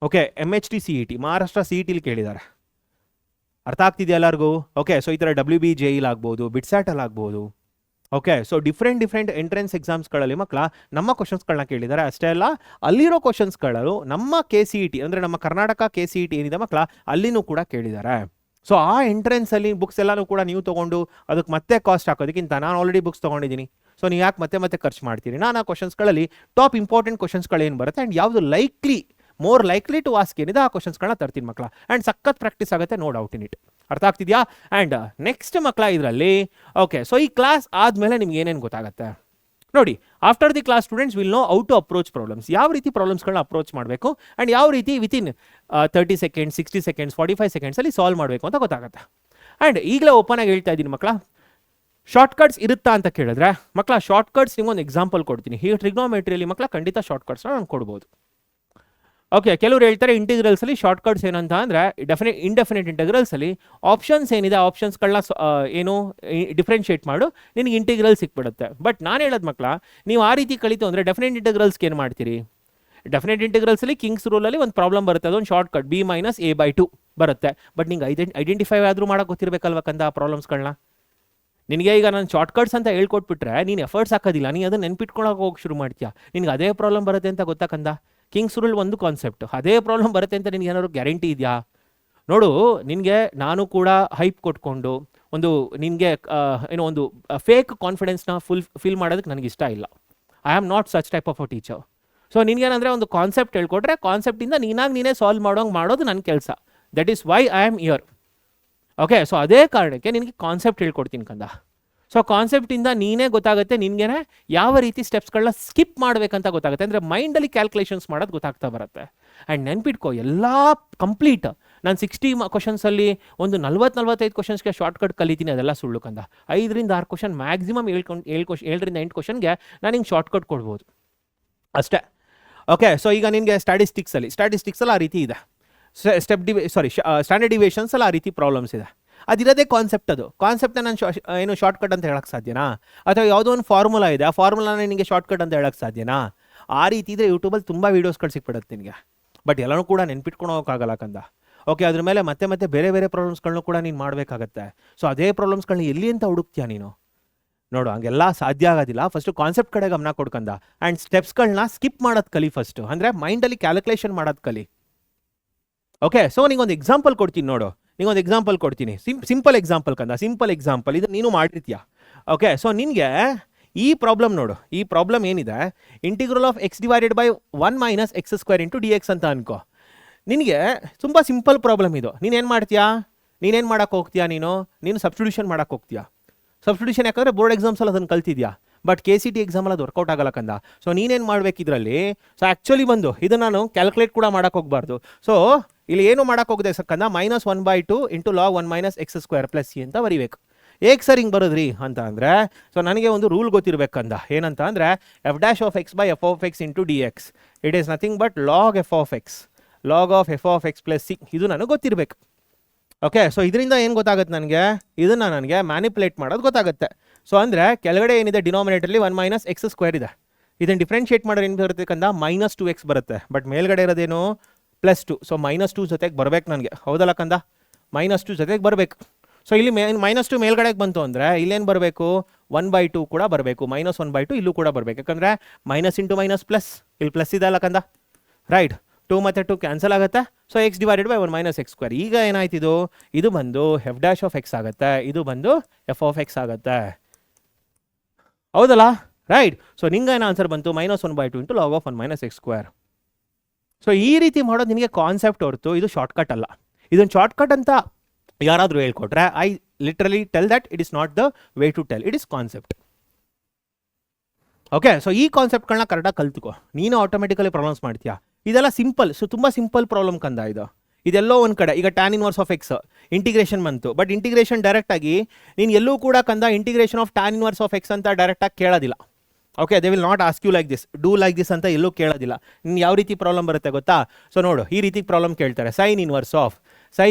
ಓಕೆ, MHT CET ಮಹಾರಾಷ್ಟ್ರ CETಲಿ ಕೇಳಿದ್ದಾರೆ. ಅರ್ಥ ಆಗ್ತಿದೆಯಾ ಎಲ್ಲರಿಗೂ? ಓಕೆ, ಸೊ ಈ ಥರ WBJEL ಆಗ್ಬೋದು, ಬಿಟ್ಸ್ಯಾಟಲ್ ಆಗ್ಬೋದು. ಓಕೆ, ಸೊ ಡಿಫ್ರೆಂಟ್ ಎಂಟ್ರೆನ್ಸ್ ಎಕ್ಸಾಮ್ಸ್ಗಳಲ್ಲಿ ಮಕ್ಕಳ ನಮ್ಮ ಕ್ವಶನ್ಸ್ಗಳನ್ನ ಕೇಳಿದ್ದಾರೆ. ಅಷ್ಟೇ ಅಲ್ಲ, ಅಲ್ಲಿರೋ ಕ್ವಶನ್ಸ್ಗಳು ನಮ್ಮ KCET ಅಂದರೆ ನಮ್ಮ ಕರ್ನಾಟಕ KCET ಏನಿದೆ ಮಕ್ಕಳ ಅಲ್ಲಿನೂ ಕೂಡ ಕೇಳಿದ್ದಾರೆ. ಸೊ ಆ ಎಂಟ್ರೆನ್ಸಲ್ಲಿ ಬುಕ್ಸ್ ಎಲ್ಲನೂ ಕೂಡ ನೀವು ತೊಗೊಂಡು ಅದಕ್ಕೆ ಮತ್ತೆ ಕಾಸ್ಟ್ ಹಾಕೋದಕ್ಕಿಂತ ನಾನು ಆಲ್ರೆಡಿ ಬುಕ್ಸ್ ತೊಗೊಂಡಿದ್ದೀನಿ. ಸೊ ನೀವು ಯಾಕೆ ಮತ್ತೆ ಖರ್ಚು ಮಾಡ್ತೀರಿ? ನಾನು ಆ ಕ್ವಶನ್ಸ್ಗಳಲ್ಲಿ ಟಾಪ್ ಇಂಪಾರ್ಟೆಂಟ್ ಕ್ವಶನ್ಸ್ಗಳು ಏನು ಬರುತ್ತೆ ಆ್ಯಂಡ್ ಯಾವುದು ಮೋರ್ ಲೈಕ್ಲಿ ಟು ಆಸ್ಕ್ ಏನಿದೆ ಆ ಕ್ವಶನ್ಸ್ಗಳನ್ನ ತರ್ತೀನಿ ಮಕ್ಕಳ. ಆ್ಯಂಡ್ ಸಖತ್ ಪ್ರಾಕ್ಟೀಸ್ ಆಗುತ್ತೆ, ನೋ ಡೌಟ್ ಇನ್ ಇಟ್. ಅರ್ಥ ಆಗ್ತಿದೆಯಾ? ಆ್ಯಂಡ್ ನೆಕ್ಸ್ಟ್ ಮಕ್ಕಳ ಇದರಲ್ಲಿ ಓಕೆ, ಸೊ ಈ ಕ್ಲಾಸ್ ಆದಮೇಲೆ ನಿಮ್ಗೆ ಏನೇನು ಗೊತ್ತಾಗುತ್ತೆ ನೋಡಿ. After the class students will know how to approach problems, ಯಾವ ರೀತಿ ಪ್ರಾಬ್ಲಮ್ಸ್ಗಳನ್ನ ಅಪ್ರೋಚ್ ಮಾಡಬೇಕು ಆ್ಯಂಡ್ ಯಾವ ರೀತಿ ವಿತಿನ್ 30 ಸೆಕೆಂಡ್ಸ್, 60 ಸೆಕೆಂಡ್ಸ್, 45 ಸೆಕೆಂಡ್ಸಲ್ಲಿ ಸಾಲ್ವ್ ಮಾಡಬೇಕು ಅಂತ ಗೊತ್ತಾಗುತ್ತೆ. ಆ್ಯಂಡ್ ಈಗಲೇ ಓಪನ್ ಆಗಿ ಹೇಳ್ತಾ ಇದ್ದೀನಿ ಮಕ್ಕಳ, ಶಾರ್ಟ್ಕಟ್ಸ್ ಇರುತ್ತಾ ಅಂತ ಕೇಳಿದ್ರೆ ಮಕ್ಕಳ ಶಾರ್ಟ್ಕಟ್ಸ್ ನಿಮ್ಗೊಂದು ಎಕ್ಸಾಂಪಲ್ ಕೊಡ್ತೀನಿ. ಈಗ ಟ್ರಿಗ್ನೋಮೆಟ್ರಿಯಲ್ಲಿ ಮಕ್ಕಳ ಖಂಡಿತ ಶಾರ್ಟ್ಕಟ್ಸ್ನ ನಾನು ಕೊಡ್ಬೋದು. ಓಕೆ, ಕೆಲವರು ಹೇಳ್ತಾರೆ ಇಂಟಿಗ್ರಲ್ಸಲ್ಲಿ ಶಾರ್ಟ್ಕಟ್ಸ್ ಏನಂತ ಅಂದರೆ ಇಂಡೆಫಿನೆಟ್ ಇಂಟಿಗ್ರಲ್ಸಲ್ಲಿ ಆಪ್ಷನ್ಸ್ ಏನಿದೆ ಆಪ್ಷನ್ಸ್ಗಳನ್ನ ಏನು ಡಿಫ್ರೆನ್ಷಿಯೇಟ್ ಮಾಡು, ನಿನಗೆ ಇಂಟಿಗ್ರಲ್ ಸಿಕ್ಬಿಡುತ್ತೆ. ಬಟ್ ನಾನು ಹೇಳೋದು ಮಕ್ಕಳ, ನೀವು ಆ ರೀತಿ ಕಲಿತು ಅಂದರೆ ಡೆಫಿನೆಟ್ ಇಂಟಿಗ್ರಲ್ಸ್ಗೆ ಏನು ಮಾಡ್ತೀರಿ? ಡೆಫಿನೆಟ್ ಇಂಟಿಗ್ರಲ್ಸಲ್ಲಿ ಕಿಂಗ್ಸ್ ರೂಲಲ್ಲಿ ಒಂದು ಪ್ರಾಬ್ಲಮ್ ಬರುತ್ತೆ, ಅದೊಂದು ಶಾರ್ಟ್ಕಟ್ B - A/2 ಬರುತ್ತೆ. ಬಟ್ ನಿಂಗೆ ಐಡೆಂಟಿಫೈ ಆದರೂ ಮಾಡೋಕೆ ಗೊತ್ತಿರಬೇಕಲ್ವ ಕಂದ ಆ ಪ್ರಾಬ್ಲಮ್ಸ್ಗಳನ್ನ. ನಿನಗೆ ಈಗ ನಾನು ಶಾರ್ಟ್ಕಟ್ಸ್ ಅಂತ ಹೇಳ್ಕೊಟ್ಬಿಟ್ರೆ ನೀನು ಎಫರ್ಟ್ಸ್ ಹಾಕೋದಿಲ್ಲ, ನೀನು ಅದನ್ನು ನೆನ್ಪಿಟ್ಕೊಳಕ್ಕೆ ಹೋಗಿ ಶುರು ಮಾಡ್ತೀಯಾ. ನಿನ್ಗೆ ಅದೇ ಪ್ರಾಬ್ಲಮ್ ಬರುತ್ತೆ ಅಂತ ಗೊತ್ತಾಕಂದ. ಕಿಂಗ್ಸ್ ರೂಲ್ ಒಂದು ಕಾನ್ಸೆಪ್ಟ್, ಅದೇ ಪ್ರಾಬ್ಲಮ್ ಬರುತ್ತೆ ಅಂತ ನಿನ್ಗೆ ಏನಾದ್ರು ಗ್ಯಾರಂಟಿ ಇದೆಯಾ? ನೋಡು, ನಿನಗೆ ನಾನು ಕೂಡ ಹೈಪ್ ಕೊಟ್ಕೊಂಡು ಒಂದು ನಿನಗೆ ಏನೋ ಒಂದು ಫೇಕ್ ಕಾನ್ಫಿಡೆನ್ಸ್ನ ಫಿಲ್ ಮಾಡೋದಕ್ಕೆ ನನಗೆ ಇಷ್ಟ ಇಲ್ಲ. I am not such type of a teacher. So ನಿನಗೇನಂದರೆ ಒಂದು ಕಾನ್ಸೆಪ್ಟ್ ಹೇಳ್ಕೊಟ್ರೆ ಕಾನ್ಸೆಪ್ಟಿಂದ ನೀನೇ ಸಾಲ್ವ್ ಮಾಡೋದು ನನ್ನ ಕೆಲಸ. That is why I am here. ಓಕೆ, ಸೊ ಅದೇ ಕಾರಣಕ್ಕೆ ನಿನಗೆ ಕಾನ್ಸೆಪ್ಟ್ ಹೇಳ್ಕೊಡ್ತೀನಿ ಕಂದ. ಸೊ ಕಾನ್ಸೆಪ್ಟಿಂದ ನೀನೇ ಗೊತ್ತಾಗುತ್ತೆ, ನಿನಗೇನೆ ಯಾವ ರೀತಿ ಸ್ಟೆಪ್ಸ್ಗಳನ್ನ ಸ್ಕಿಪ್ ಮಾಡಬೇಕಂತ ಗೊತ್ತಾಗುತ್ತೆ. ಅಂದರೆ ಮೈಂಡಲ್ಲಿ ಕ್ಯಾಲ್ಕುಲೇಷನ್ಸ್ ಮಾಡೋದು ಗೊತ್ತಾಗ್ತಾ ಬರುತ್ತೆ. ಆ್ಯಂಡ್ ನೆನ್ಪಿಟ್ಕೋ, ಎಲ್ಲ ಕಂಪ್ಲೀಟ್ ನಾನು 60 ಕ್ವಶನ್ಸಲ್ಲಿ ಒಂದು 40-45 ಕ್ವಶನ್ಸ್ಗೆ ಶಾರ್ಟ್ಕಟ್ ಕಲಿತೀನಿ, ಅದೆಲ್ಲ ಸುಳ್ಳು ಕಂದ. 5ರಿಂದ 6 ಕ್ವಶನ್ ಮ್ಯಾಕ್ಸಿಮಮ್ 7ರಿಂದ 8 ಕ್ವಶನ್ಗೆ ನಾನು ಹಿಂಗೆ ಶಾರ್ಟ್ಕಟ್ ಕೊಡ್ಬೋದು ಅಷ್ಟೇ. ಓಕೆ, ಸೊ ಈಗ ನಿನಗೆ ಸ್ಟ್ಯಾಟಿಸ್ಟಿಕ್ಸಲ್ಲಿ ಆ ರೀತಿ ಇದೆ, ಸ್ಟ್ಯಾಂಡರ್ಡ್ ಡಿವಿಯೇಷನ್ಸಲ್ಲಿ ಆ ರೀತಿ ಪ್ರಾಬ್ಲಮ್ಸ್ ಇದೆ. ಅದಿರೋದೇ ಕಾನ್ಸೆಪ್ಟ್. ಕಾನ್ಸೆಪ್ಟನ್ನ ನಾನು ಏನು ಶಾರ್ಟ್ಕಟ್ ಅಂತ ಹೇಳೋಕ್ಕೆ ಸಾಧ್ಯನಾ? ಅಥವಾ ಯಾವುದೋ ಒಂದು ಫಾರ್ಮುಲಾ ಇದೆ, ಆ ಫಾರ್ಮುಲಾನ ನಿನಗೆ ಶಾರ್ಟ್ಕಟ್ ಅಂತ ಹೇಳೋಕ್ಕೆ ಸಾಧ್ಯನಾ? ಆ ರೀತಿ ಇದ್ದರೆ ಯೂಟ್ಯೂಬಲ್ಲಿ ತುಂಬ ವೀಡಿಯೋಸ್ಗಳು ಸಿಕ್ಬಿಡುತ್ತೆ ನಿನಗೆ. ಬಟ್ ಎಲ್ಲನೂ ಕೂಡ ನೆನ್ಪಿಟ್ಕೊಳೋಕ್ಕಾಗಲ್ಲ ಕಂದ. ಓಕೆ, ಅದ್ರ ಮೇಲೆ ಮತ್ತೆ ಬೇರೆ ಪ್ರಾಬ್ಲಮ್ಸ್ಗಳನ್ನೂ ಕೂಡ ನೀನು ಮಾಡಬೇಕಾಗತ್ತೆ. ಸೊ ಅದೇ ಪ್ರಾಬ್ಲಮ್ಸ್ಗಳನ್ನ ಎಲ್ಲಿ ಅಂತ ಹುಡುಕ್ತೀಯ ನೀನು? ನೋಡು, ಹಂಗೆಲ್ಲ ಸಾಧ್ಯ ಆಗೋದಿಲ್ಲ. ಫಸ್ಟು ಕಾನ್ಸೆಪ್ಟ್ ಕಡೆ ಗಮನ ಕೊಡ್ಕಂದ ಆ್ಯಂಡ್ ಸ್ಟೆಪ್ಸ್ಗಳನ್ನ ಸ್ಕಿಪ್ ಮಾಡೋದು ಕಲಿ ಫಸ್ಟು. ಅಂದರೆ ಮೈಂಡಲ್ಲಿ ಕ್ಯಾಲ್ಕುಲೇಷನ್ ಮಾಡೋದು ಕಲಿ. ಓಕೆ, ಸೊ ನಿಂಗೊಂದು ಎಕ್ಸಾಂಪಲ್ ಕೊಡ್ತೀನಿ ನೋಡು. ಸಿಂಪಲ್ ಎಕ್ಸಾಂಪಲ್ ಕಂದ, ಸಿಂಪಲ್ ಎಕ್ಸಾಂಪಲ್. ಇದು ನೀನು ಮಾಡಿರ್ತೀಯ. ಓಕೆ, ಸೊ ನಿನಗೆ ಈ ಪ್ರಾಬ್ಲಮ್ ನೋಡು. ಈ ಪ್ರಾಬ್ಲಮ್ ಏನಿದೆ, integral of x / 1 - x² × dx ಅಂತ ಅನ್ಕೋ. ನಿನಗೆ ತುಂಬ ಸಿಂಪಲ್ ಪ್ರಾಬ್ಲಮ್ ಇದು. ನೀನೇನು ಮಾಡ್ತೀಯಾ? ನೀನೇನು ಮಾಡೋಕ್ಕೆ ಹೋಗ್ತೀಯಾ? ನೀನು ಸಬ್ಸ್ಟಿಟ್ಯೂಷನ್ ಮಾಡೋಕ್ಕೆ ಹೋಗ್ತೀಯಾ. ಸಬ್ಸ್ಟಿಟ್ಯೂಷನ್ ಯಾಕಂದರೆ ಬೋರ್ಡ್ ಎಕ್ಸಾಮ್ಸಲ್ಲಿ ಅದನ್ನು ಕಲ್ತಿದ್ಯಾ. ಬಟ್ KCET ಎಕ್ಸಾಮಲ್ಲಿ ಅದು ವರ್ಕೌಟ್ ಆಗಲ್ಲ ಕಂದ. ಸೊ ನೀನೇನು ಮಾಡಬೇಕು ಇದರಲ್ಲಿ? ಸೊ ಆ್ಯಕ್ಚುಲಿ ಇದನ್ನು ನಾನು ಕ್ಯಾಲ್ಕುಲೇಟ್ ಕೂಡ ಮಾಡೋಕ್ಕೆ ಹೋಗಬಾರ್ದು. ಸೊ ಇಲ್ಲಿ ಏನು ಮಾಡೋಕ್ಕೆ ಹೋಗಿದೆ ಕಂದ, -1/2 × log 1 - x² + c ಅಂತ ಬರೀಬೇಕು. ಹೇಗೆ ಸರ್ ಹಿಂಗೆ ಬರೋದ್ರಿ ಅಂತ ಅಂದರೆ, ಸೊ ನನಗೆ ಒಂದು ರೂಲ್ ಗೊತ್ತಿರಬೇಕಂದ. ಏನಂತ ಅಂದರೆ f' of x / f of x × dx it is nothing but log f of x + c. ಇದು ನನಗೆ ಗೊತ್ತಿರಬೇಕು. ಓಕೆ, ಸೊ ಇದರಿಂದ ಏನು ಗೊತ್ತಾಗುತ್ತೆ ನನಗೆ, ಇದನ್ನು ನನಗೆ ಮ್ಯಾನಿಪುಲೇಟ್ ಮಾಡೋದು ಗೊತ್ತಾಗುತ್ತೆ. ಸೊ ಅಂದರೆ ಕೆಳಗಡೆ ಏನಿದೆ ಡಿನಾಮಿನೇಟರ್ಲಿ 1 ಮೈನಸ್ ಎಕ್ಸ್ ಸ್ಕ್ವೇರ್ ಇದೆ, ಇದನ್ನು ಡಿಫ್ರೆನ್ಷಿಯೇಟ್ ಮಾಡಿದ್ರೆ ಏನು ಬರುತ್ತೆ ಕಂದ, -2x ಬರುತ್ತೆ. ಬಟ್ ಮೇಲ್ಗಡೆ ಇರೋದೇನು +2, ಸೊ -2 ಜೊತೆಗೆ ಬರಬೇಕು ನನಗೆ, ಹೌದಲ್ಲ ಕಂದ, -2 ಜೊತೆಗೆ ಬರಬೇಕು. ಸೊ ಇಲ್ಲಿ -2 ಮೇಲ್ಗಡೆಗೆ ಬಂತು ಅಂದರೆ ಇಲ್ಲೇನು ಬರಬೇಕು, 1/2 ಕೂಡ ಬರಬೇಕು, -1/2 ಇಲ್ಲೂ ಕೂಡ ಬರಬೇಕು. ಯಾಕಂದರೆ ಮೈನಸ್ ಇಂಟು ಮೈನಸ್ ಪ್ಲಸ್, ಇಲ್ಲಿ ಪ್ಲಸ್ ಇದೆ ಅಲ್ಲ ಕಂದ, ರೈಟ್. 2 ಮತ್ತು 2 ಕ್ಯಾನ್ಸಲ್ ಆಗುತ್ತೆ. So x divided by 1 minus x square. ಈಗ ಏನಾಯ್ತು, ಇದು ಬಂದು f' ಆಗುತ್ತೆ, ಇದು ಬಂದು f ಆಗುತ್ತೆ, ಹೌದಲ್ಲ, ರೈಟ್. ಸೊ ನಿಂಗೆ ಏನು ಆನ್ಸರ್ ಬಂತು, -1/2 into log of 1 minus x square. So ಈ ರೀತಿ ಮಾಡೋದು ನಿನಗೆ ಕಾನ್ಸೆಪ್ಟ್ ಹೊರತು ಇದು ಶಾರ್ಟ್ಕಟ್ ಅಲ್ಲ. ಇದೊಂದು ಶಾರ್ಟ್ಕಟ್ ಅಂತ ಯಾರಾದರೂ ಹೇಳ್ಕೊಟ್ರೆ I literally tell that it is not the way to tell, it is concept. Okay, so ಈ ಕಾನ್ಸೆಪ್ಟ್ಗಳನ್ನ ಕರೆಕ್ಟಾಗಿ ಕಲ್ತ್ಕೋ, ನೀನು ಆಟೋಮೆಟಿಕಲಿ ಪ್ರಾಬ್ಲಮ್ಸ್ ಮಾಡ್ತೀಯಾ. ಇದೆಲ್ಲ ಸಿಂಪಲ್, ಸೊ ತುಂಬ ಸಿಂಪಲ್ ಪ್ರಾಬ್ಲಮ್ ಕಂದ ಇದು. ಇದೆಲ್ಲೋ ಒಂದು ಕಡೆ ಈಗ tan inverse of x integration ಬಂತು, ಬಟ್ ಇಂಟಿಗ್ರೇಷನ್ ಡೈರೆಕ್ಟಾಗಿ ನೀನು ಎಲ್ಲೂ ಕೂಡ ಕಂದ integration of tan inverse of x ಅಂತ ಡೈರೆಕ್ಟಾಗಿ ಕೇಳೋದಿಲ್ಲ. Okay, they will not ask you like this, do like this ಅಂತ ಎಲ್ಲೂ ಕೇಳೋದಿಲ್ಲ. ನೀನು ಯಾವ ರೀತಿ ಪ್ರಾಬ್ಲಮ್ ಬರುತ್ತೆ ಗೊತ್ತಾ, ಸೊ ನೋಡು ಈ ರೀತಿ ಪ್ರಾಬ್ಲಮ್ ಕೇಳ್ತಾರೆ, sine inverse of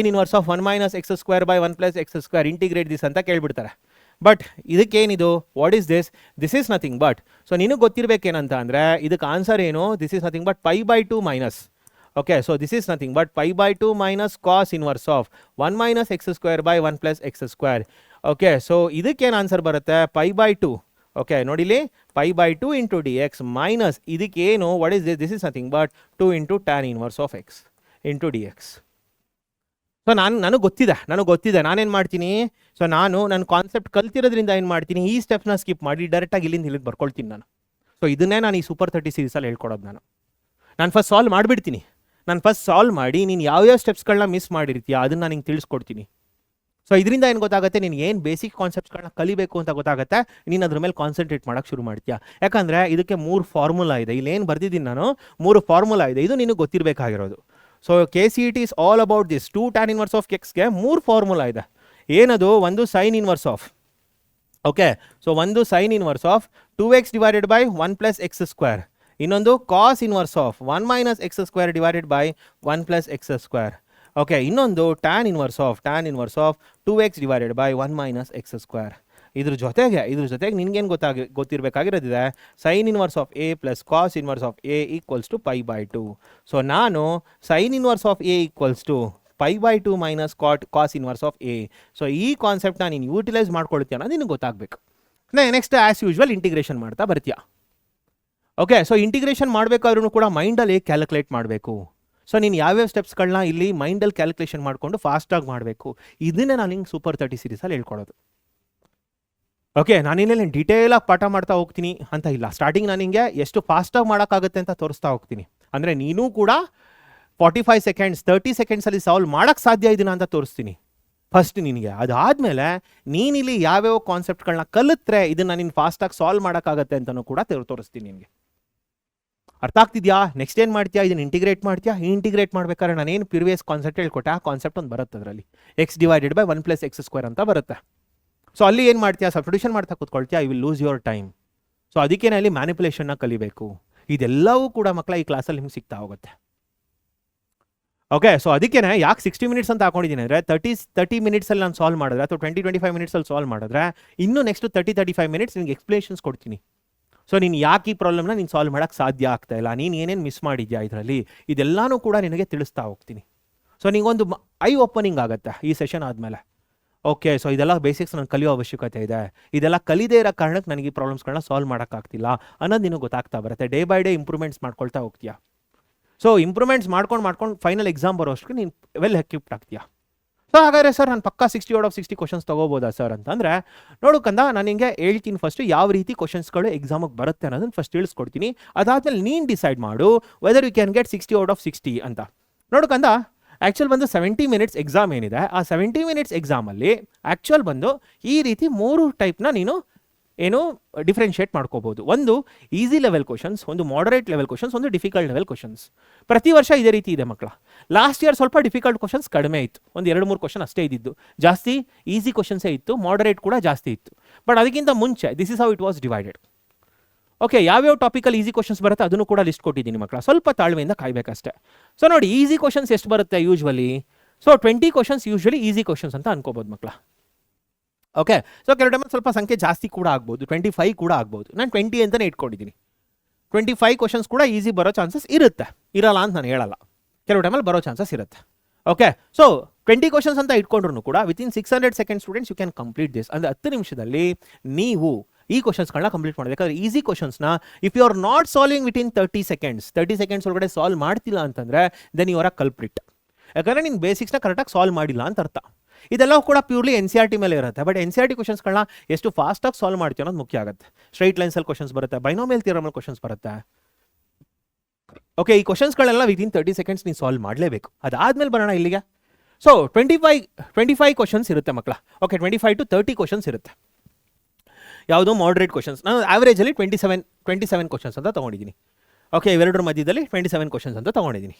1 minus x square by 1 plus x square integrate this ಅಂತ ಕೇಳ್ಬಿಡ್ತಾರೆ. ಬಟ್ ಇದಕ್ಕೇನಿದು, what is this is nothing but, so ನಿನಗೆ ಗೊತ್ತಿರಬೇಕೇನಂತ ಅಂದರೆ ಇದಕ್ಕೆ ಆನ್ಸರ್ ಏನು, this is nothing but π/2 minus. Okay, so this is nothing but π/2 minus cos inverse of 1 minus x square by 1 plus x square. Okay, so ಇದಕ್ಕೇನು answer ಬರುತ್ತೆ, π/2. Okay, ನೋಡಿಲಿ, π/2 into D X minus ಇದಕ್ಕೇನು, what is this is nothing but 2 into tan inverse of X into D X. So ನನಗೆ ಗೊತ್ತಿದೆ ನಾನೇನು ಮಾಡ್ತೀನಿ, so ನನ್ನ concept ಕಲ್ತಿರೋದ್ರಿಂದ ಏನು ಮಾಡ್ತೀನಿ, ಈ ಸ್ಟೆಪ್ಸ್ನ ಸ್ಕಿಪ್ ಮಾಡಿ ಡೈರೆಕ್ಟಾಗಿ ಇಲ್ಲಿಂದ ಬರ್ಕೊಳ್ತೀನಿ ನಾನು. ಸೊ ಇದನ್ನೇ ನಾನು ಈ ಸೂಪರ್ 30 ಸೀರೀಸಲ್ಲಿ ಹೇಳ್ಕೊಡೋದು. ನಾನು ಫಸ್ಟ್ ಸಾಲ್ವ್ ಮಾಡಿಬಿಡ್ತೀನಿ, ಫಸ್ಟ್ ಸಾಲ್ವ್ ಮಾಡಿ ನೀನು ಯಾವ್ಯಾವ ಸ್ಟೆಪ್ಸ್ಗಳನ್ನ ಮಿಸ್ ಮಾಡಿರ್ತೀಯ ಅದನ್ನು ನಿಂಗೆ ತಿಳಿಸ್ಕೊಡ್ತೀನಿ. ಸೊ ಇದರಿಂದ ಏನು ಗೊತ್ತಾಗುತ್ತೆ, ನೀನು ಏನು ಬೇಸಿಕ್ ಕಾನ್ಸೆಪ್ಟ್ಸ್ಗಳನ್ನ ಕಲಿಬೇಕು ಅಂತ ಗೊತ್ತಾಗುತ್ತೆ, ನೀನು ಅದ್ರ ಮೇಲೆ ಕಾನ್ಸಂಟ್ರೇಟ್ ಮಾಡೋಕ್ಕೆ ಶುರು ಮಾಡ್ತೀಯ. ಯಾಕಂದರೆ ಇದಕ್ಕೆ 3 ಫಾರ್ಮುಲಾ ಇದೆ, ಇಲ್ಲಿ ಏನು ಬರ್ದಿದ್ದೀನಿ ನಾನು 3 ಫಾರ್ಮುಲಾ ಇದೆ, ಇದು ನಿನಗೆ ಗೊತ್ತಿರಬೇಕಾಗಿರೋದು. So KCET is all about this. 2 tan inverse of ಎಕ್ಸ್ಗೆ 3 ಫಾರ್ಮುಲಾ ಇದೆ. ಏನದು, ಒಂದು sine inverse of, okay, so ಒಂದು sine inverse of 2x divided by 1 plus x square, ಇನ್ನೊಂದು cos inverse of 1 minus x square divided by 1 plus x square. Okay, ಇನ್ನೊಂದು tan inverse of 2x divided by 1 minus x square. ಇದ್ರ ಜೊತೆಗೆ ನಿನ್ಗೇನು ಗೊತ್ತಿರಬೇಕಾಗಿರೋದಿದೆ, sine inverse of A plus cos inverse of a equals to π/2. So ನಾನು sine inverse of a equals to π/2 minus cos inverse of a. So ಈ ಕಾನ್ಸೆಪ್ಟ್ನ ನೀನು utilise ಮಾಡ್ಕೊಳ್ತೀಯ ಅನ್ನೋದು ನಿನಗೆ ಗೊತ್ತಾಗಬೇಕು. ನೆಕ್ಸ್ಟ್ ಆ್ಯಸ್ ಯೂಶ್ವಲ್ ಇಂಟಿಗ್ರೇಷನ್ ಮಾಡ್ತಾ ಬರ್ತೀಯ. ಓಕೆ, ಸೊ ಇಂಟಿಗ್ರೇಷನ್ ಮಾಡಬೇಕಾದ್ರೂ ಕೂಡ ಮೈಂಡಲ್ಲಿ ಕ್ಯಾಲ್ಕುಲೇಟ್ ಮಾಡಬೇಕು. ಸೊ ನೀನು ಯಾವ್ಯಾವ ಸ್ಟೆಪ್ಸ್ಗಳನ್ನ ಇಲ್ಲಿ ಮೈಂಡಲ್ಲಿ ಕ್ಯಾಲ್ಕುಲೇಷನ್ ಮಾಡಿಕೊಂಡು ಫಾಸ್ಟಾಗಿ ಮಾಡಬೇಕು, ಇದನ್ನೇ ನಾನು ಹಿಂಗೆ ಸೂಪರ್ 30 ಸೀರೀಸಲ್ಲಿ ಹೇಳ್ಕೊಡೋದು. ಓಕೆ, ನಾನಿನ್ನೇನು ಡೀಟೇಲಾಗಿ ಪಾಠ ಮಾಡ್ತಾ ಹೋಗ್ತೀನಿ ಅಂತ ಇಲ್ಲ, ಸ್ಟಾರ್ಟಿಂಗ್ ನಾನು ಹಿಂಗೆ ಎಷ್ಟು ಫಾಸ್ಟಾಗಿ ಮಾಡೋಕ್ಕಾಗುತ್ತೆ ಅಂತ ತೋರಿಸ್ತಾ ಹೋಗ್ತೀನಿ. ಅಂದರೆ ನೀನು ಕೂಡ 45 ಸೆಕೆಂಡ್ಸ್ 30 ಸೆಕೆಂಡ್ಸಲ್ಲಿ ಸಾಲ್ವ್ ಮಾಡೋಕ್ಕೆ ಸಾಧ್ಯ ಇದನ್ನ ಅಂತ ತೋರಿಸ್ತೀನಿ ಫಸ್ಟ್ ನಿನಗೆ. ಅದಾದಮೇಲೆ ನೀನಿಲ್ಲಿ ಯಾವ್ಯಾವ ಕಾನ್ಸೆಪ್ಟ್ಗಳನ್ನ ಕಲಿತ್ರೆ ಇದನ್ನು ನೀನು ಫಾಸ್ಟಾಗಿ ಸಾಲ್ವ್ ಮಾಡೋಕ್ಕಾಗತ್ತೆ ಅಂತಲೂ ಕೂಡ ತೋರಿಸ್ತೀನಿ ನಿನಗೆ. ಅರ್ಥ ಆಗ್ತಿದ್ಯಾ? ನೆಕ್ಸ್ಟ್ ಏನು ಮಾಡ್ತೀಯಾ, ಇದನ್ನು ಇಂಟಿಗ್ರೇಟ್ ಮಾಡ್ತೀಯಾ. ಇಂಟಿಗ್ರೇಟ್ ಮಾಡ್ಬೇಕಾದ್ರೆ ನಾನೇನು ಪ್ರಿವಿಯಸ್ ಕಾನ್ಸೆಪ್ಟ್ ಹೇಳ್ಕೊಟ್ಟೆ, ಆ ಕಾನ್ಸೆಪ್ಟ್ ಒಂದು ಬರುತ್ತೆ ಅದರಲ್ಲಿ, x divided by 1 plus x square ಅಂತ ಬರುತ್ತೆ. ಸೊ ಅಲ್ಲಿ ಏನು ಮಾಡ್ತೀಯಾ, ಸಬ್ಸ್ಟಿಟ್ಯೂಷನ್ ಮಾಡ್ತಾ ಕೂತ್ಕೊಳ್ತೀಯಾ, I will lose your time. So ಅದಕ್ಕೇನೆ ಅಲ್ಲಿ ಮ್ಯಾನಿಪುಲೇಷನ್ನ ಕಲಿಬೇಕು. ಇದೆಲ್ಲವೂ ಕೂಡ ಮಕ್ಕಳ ಈ ಕ್ಲಾಸಲ್ಲಿ ನಿಮ್ಗೆ ಸಿಗ್ತಾ ಹೋಗುತ್ತೆ. ಓಕೆ, ಸೊ ಅದಕ್ಕೇನೆ ಯಾಕೆ 60 ಮಿನಿಟ್ಸ್ ಅಂತ ಹಾಕೊಂಡಿದ್ದೀನಿ ಅಂದರೆ 30 ಮಿನಿಟ್ಸಲ್ಲಿ ನಾನು ಸಾಲ್ವ್ ಮಾಡಿದ್ರೆ ಅಥವಾ 20-25 ಮಿನಿಟ್ಸಲ್ಲಿ ಸಾಲ್ವ್ ಮಾಡಿದ್ರೆ ಇನ್ನೂ ನೆಕ್ಸ್ಟ್ 30-35 ಮಿನಿಟ್ಸ್ ನಿಮ್ಗೆ ಎಕ್ಸ್ಪ್ಲೇಷನ್ಸ್ ಕೊಡ್ತೀನಿ. ಸೊ ನೀನು ಯಾಕೆ ಈ ಪ್ರಾಬ್ಲಮ್ನ ನೀನು ಸಾಲ್ವ್ ಮಾಡೋಕ್ಕೆ ಸಾಧ್ಯ ಆಗ್ತಾ ಇಲ್ಲ, ನೀನು ಏನೇನು ಮಿಸ್ ಮಾಡಿದ್ಯಾ ಇದರಲ್ಲಿ, ಇದೆಲ್ಲನೂ ಕೂಡ ನಿನಗೆ ತಿಳಿಸ್ತಾ ಹೋಗ್ತೀನಿ. ಸೊ ನಿಗೊಂದು ಐ ಓಪನಿಂಗ್ ಆಗುತ್ತೆ ಈ ಸೆಷನ್ ಆದಮೇಲೆ. ಓಕೆ, ಸೊ ಇದೆಲ್ಲ ಬೇಸಿಕ್ಸ್ ನಾನು ಕಲಿಯೋ ಅವಶ್ಯಕತೆ ಇದೆ, ಇದೆಲ್ಲ ಕಲಿದೇ ಇರೋ ಕಾರಣಕ್ಕೆ ನನಗೆ ಈ ಪ್ರಾಬ್ಲಮ್ಸ್ಗಳನ್ನ ಸಾಲ್ವ್ ಮಾಡೋಕ್ಕಾಗ್ತಿಲ್ಲ ಅನ್ನೋದು ನಿನಗೆ ಗೊತ್ತಾಗ್ತಾ ಬರುತ್ತೆ. ಡೇ ಬೈ ಡೇ ಇಂಪ್ರೂವ್ಮೆಂಟ್ಸ್ ಮಾಡ್ಕೊಳ್ತಾ ಹೋಗ್ತೀಯಾ. ಸೊ ಇಂಪ್ರೂವ್ಮೆಂಟ್ಸ್ ಮಾಡ್ಕೊಂಡು ಫೈನಲ್ ಎಕ್ಸಾಮ್ ಬರೋಷ್ಟು ನೀನು ವೆಲ್ ಎಕ್ವಿಪ್ಡ್ ಆಗ್ತೀಯಾ. ಸೊ ಹಾಗಾದರೆ ಸರ್ ನಾನು ಪಕ್ಕಾ 60 ಔಟ್ ಆಫ್ 60 ಕ್ವಶನ್ಸ್ ತೊಗೋಬೋದಾ ಸರ್ ಅಂತಂದರೆ, ನೋಡು ಕಂದ, ನಾನು ಹಿಂಗೆ ಹೇಳ್ತೀನಿ ಫಸ್ಟು ಯಾವ ರೀತಿ ಕ್ವಶನ್ಸ್ಗಳು ಎಕ್ಸಾಮಿಗೆ ಬರುತ್ತೆ ಅನ್ನೋದನ್ನು ಫಸ್ಟ್ ತಿಳಿಸ್ಕೊಡ್ತೀನಿ. ಅದಾದಮೇಲೆ ನೀನು ಡಿಸೈಡ್ ಮಾಡು whether you can get 60 out of 60 ಅಂತ. ನೋಡು ಕಂದ, ಆ್ಯಕ್ಚುಲ್ ಬಂದು 70 ಮಿನಿಟ್ಸ್ ಎಕ್ಸಾಮ್ ಏನಿದೆ, ಆ 70 ಮಿನಿಟ್ಸ್ ಎಕ್ಸಾಮಲ್ಲಿ ಆ್ಯಕ್ಚುಲ್ ಬಂದು ಈ ರೀತಿ 3 ಟೈಪ್ನ ನೀನು ಡಿಫ್ರೆನ್ಷಿಯೇಟ್ ಮಾಡ್ಕೋಬೋದು. ಒಂದು ಈಸಿ ಲೆವೆಲ್ ಕ್ವಶನ್ಸ್, ಒಂದು ಮಾಡರೇಟ್ ಲೆವೆಲ್ ಕ್ವಶನ್ಸ್, ಒಂದು ಡಿಫಿಕಲ್ಟ್ ಲೆವೆಲ್ ಕ್ವಶನ್ಸ್. ಪ್ರತಿ ವರ್ಷ ಇದೇ ರೀತಿ ಇದೆ ಮಕ್ಕಳ. ಲಾಸ್ಟ್ ಇಯರ್ ಸ್ವಲ್ಪ ಡಿಫಿಕಲ್ಟ್ ಕ್ವಶನ್ಸ್ ಕಡಿಮೆ ಇತ್ತು, ಒಂದು 2-3 ಕ್ವಶನ್ ಅಷ್ಟೇ ಇದ್ದಿದ್ದು, ಜಾಸ್ತಿ ಈಸಿ ಕ್ವಶನ್ಸೇ ಇತ್ತು, ಮಾಡರೇಟ್ ಕೂಡ ಜಾಸ್ತಿ ಇತ್ತು. ಬಟ್ ಅದಕ್ಕಿಂತ ಮುಂಚೆ this is how it was divided. Okay, ಯಾವ್ಯಾವ ಟಾಪಿಕಲ್ಲಿ ಈಸಿ ಕ್ವಶನ್ಸ್ ಬರುತ್ತೆ ಅದನ್ನು ಕೂಡ ಲಿಸ್ಟ್ ಕೊಟ್ಟಿದ್ದೀನಿ ಮಕ್ಕಳ, ಸ್ವಲ್ಪ ತಾಳ್ಮೆಯಿಂದ ಕಾಯಬೇಕಷ್ಟೇ. ಸೊ ನೋಡಿ, ಈಸಿ ಕ್ವಶನ್ಸ್ ಎಷ್ಟು ಬರುತ್ತೆ usually so 20 questions usually easy questions ಅಂತ ಅನ್ಕೋಬೋದು ಮಕ್ಕಳ. ಓಕೆ, ಸೊ ಕೆಲವು ಟೈಮಲ್ಲಿ ಸ್ವಲ್ಪ ಸಂಖ್ಯೆ ಜಾಸ್ತಿ ಕೂಡ ಆಗ್ಬೋದು, 25 ಕೂಡ ಆಗ್ಬೋದು. ನಾನು 20 ಅಂತಲೇ ಇಟ್ಕೊಂಡಿದ್ದೀನಿ. 25 ಕ್ವಶನ್ಸ್ ಕೂಡ ಈಸಿ ಬರೋ ಚಾನ್ಸಸ್ ಇರುತ್ತೆ, ಇರಲ್ಲ ಅಂತ ನಾನು ಹೇಳಲ್ಲ, ಕೆಲವು ಟೈಮಲ್ಲಿ ಬರೋ ಚಾನ್ಸಸ್ ಇರುತ್ತೆ. ಓಕೆ, ಸೊ 20 ಕ್ವಶನ್ಸ್ ಅಂತ ಇಟ್ಕೊಂಡ್ರು ಕೂಡ within 600 second students you can complete this. ಅಂದರೆ 10 ನಿಮಿಷದಲ್ಲಿ ನೀವು ಈ ಕ್ವಶನ್ಸ್ಗಳನ್ನ ಕಂಪ್ಲೀಟ್ ಮಾಡಬೇಕಾದ್ರೆ ಈಸಿ ಕ್ವಶನ್ಸ್ನ if you are not solving within 30 seconds ಒಳಗಡೆ ಸಾಲ್ವ್ ಮಾಡ್ತಿಲ್ಲ ಅಂತಂದರೆ then you are a culprit. ಯಾಕಂದರೆ ನೀನು ಬೇಸಿಕ್ಸ್ನ ಕರೆಕ್ಟಾಗಿ ಸಾಲ್ವ್ ಮಾಡಿಲ್ಲ ಅಂತ ಅರ್ಥ. ಇದೆಲ್ಲ ಕೂಡ ಪ್ಯೂರ್ಲಿ NCERT ಮೇಲೆ ಇರುತ್ತೆ. ಬಟ್ NCERT ಕ್ವಶನ್ಸ್ಗಳನ್ನ ಎಷ್ಟು ಫಾಸ್ಟಾಗಿ ಸಾಲ್ವ್ ಮಾಡ್ತೀವಿ ಅನ್ನೋದು ಮುಖ್ಯ ಆಗುತ್ತೆ. ಸ್ಟ್ರೈಟ್ ಲೈನ್ಸಲ್ಲಿ ಕ್ವಶನ್ಸ್ ಬರುತ್ತೆ, ಬೈನೋಮಿಯಲ್ ಥಿಯರಮಲ್ಲಿ ಕ್ವಶನ್ಸ್ ಬರುತ್ತೆ. ಓಕೆ, ಈ ಕ್ವಶನ್ಸ್ಗಳೆಲ್ಲ ವಿತಿನ್ 30 ಸೆಕೆಂಡ್ಸ್ ನೀವು ಸಾಲ್ವ್ ಮಾಡಲೇಬೇಕು. ಅದಾದಮೇಲೆ ಬರೋಣ ಇಲ್ಲಿಗೆ. ಸೊ 25 ಕ್ವಶನ್ಸ್ ಇರುತ್ತೆ ಮಕ್ಕಳ. ಓಕೆ, 25 to 30 ಕ್ವಶನ್ಸ್ ಇರುತ್ತೆ. ಯಾವುದು ಮಾಡ್ರೇಟ್ ಕ್ವಶನ್ಸ್. ನಾನು ಆವ್ರೇಜಲ್ಲಿ 27 ಕ್ವಶನ್ಸ್ ಅಂತ ತೊಗೊಂಡಿದ್ದೀನಿ. ಓಕೆ, ಇವೆರಡರ ಮಧ್ಯದಲ್ಲಿ 27 ಕ್ವಶನ್ಸ್ ಅಂತ ತೊಗೊಂಡಿದ್ದೀನಿ.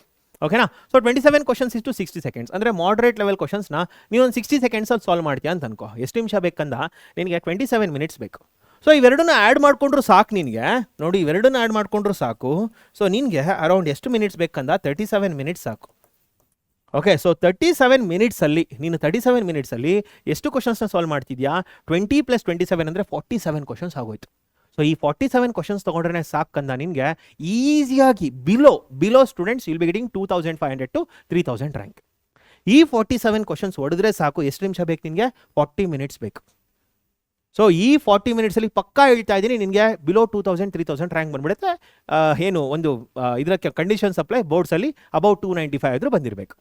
ಓಕೆನಾ. ಸೊ 27 ಕ್ವಶನ್ಸ್ ಇಷ್ಟು 60 ಸೆಕೆಂಡ್ಸ್. ಅಂದರೆ ಮಾಡ್ರೇಟ್ ಲೆವೆಲ್ ಕ್ವಶನ್ಸ್ನ ನೀವು ಒಂದು 60 ಸೆಕೆಂಡ್ಸಲ್ಲಿ ಸಾಲ್ವ್ ಮಾಡ್ತೀಯ ಅಂತ ಅನ್ಕೋ. ಎಷ್ಟು ನಿಮಿಷ ಬೇಕಂದ ನಿನಗೆ 27 ಮಿನಿಟ್ಸ್ ಬೇಕು. ಸೊ ಇವೆರಡನ್ನ ಆ್ಯಡ್ ಮಾಡಿಕೊಂಡ್ರು ಸಾಕು ನಿನಗೆ. ನೋಡಿ, ಇವೆರಡನ್ನ ಆ್ಯಡ್ ಮಾಡಿಕೊಂಡ್ರು ಸಾಕು. ಸೊ ನಿನಗೆ ಅರೌಂಡ್ ಎಷ್ಟು ಮಿನಿಟ್ಸ್ ಬೇಕಂದ 37 ಮಿನಿಟ್ಸ್ ಸಾಕು. ಓಕೆ, ಸೊ 37 ಮಿನಿಟ್ಸಲ್ಲಿ ಎಷ್ಟು ಕ್ವಶನ್ಸ್ನ ಸಾಲ್ವ್ ಮಾಡ್ತಿದ್ಯಾ? 20 + 27 ಅಂದರೆ 47 ಕ್ವಶನ್ಸ್ ಆಗೋಯ್ತು. ಸೊ ಈ 47 ಕ್ವಶನ್ಸ್ ತೊಗೊಂಡ್ರೆ ಸಾಕಂದ ನಿನಗೆ ಈಸಿಯಾಗಿ below students will be getting 2500 to 3000 rank. ಈ 47 ಕ್ವಶನ್ಸ್ ಹೊಡೆದ್ರೆ ಸಾಕು. ಎಷ್ಟು ನಿಮಿಷ ಬೇಕು ನಿನಗೆ? 40 ಮಿನಿಟ್ಸ್ ಬೇಕು. ಸೊ ಈ 40 ಮಿನಿಟ್ಸಲ್ಲಿ ಪಕ್ಕಾ ಹೇಳ್ತಾ ಇದ್ದೀನಿ ನಿನಗೆ ಬಿಲೋ 2000-3000 ರ್ಯಾಂಕ್ ಬಂದ್ಬಿಡುತ್ತೆ. ಏನು ಒಂದು ಇದಕ್ಕೆ ಕಂಡೀಷನ್ಸ್ ಅಪ್ಲೈ ಬೋರ್ಡ್ಸಲ್ಲಿ ಅಬೌಟ್ 295 ಆದರೂ ಬಂದಿರಬೇಕು.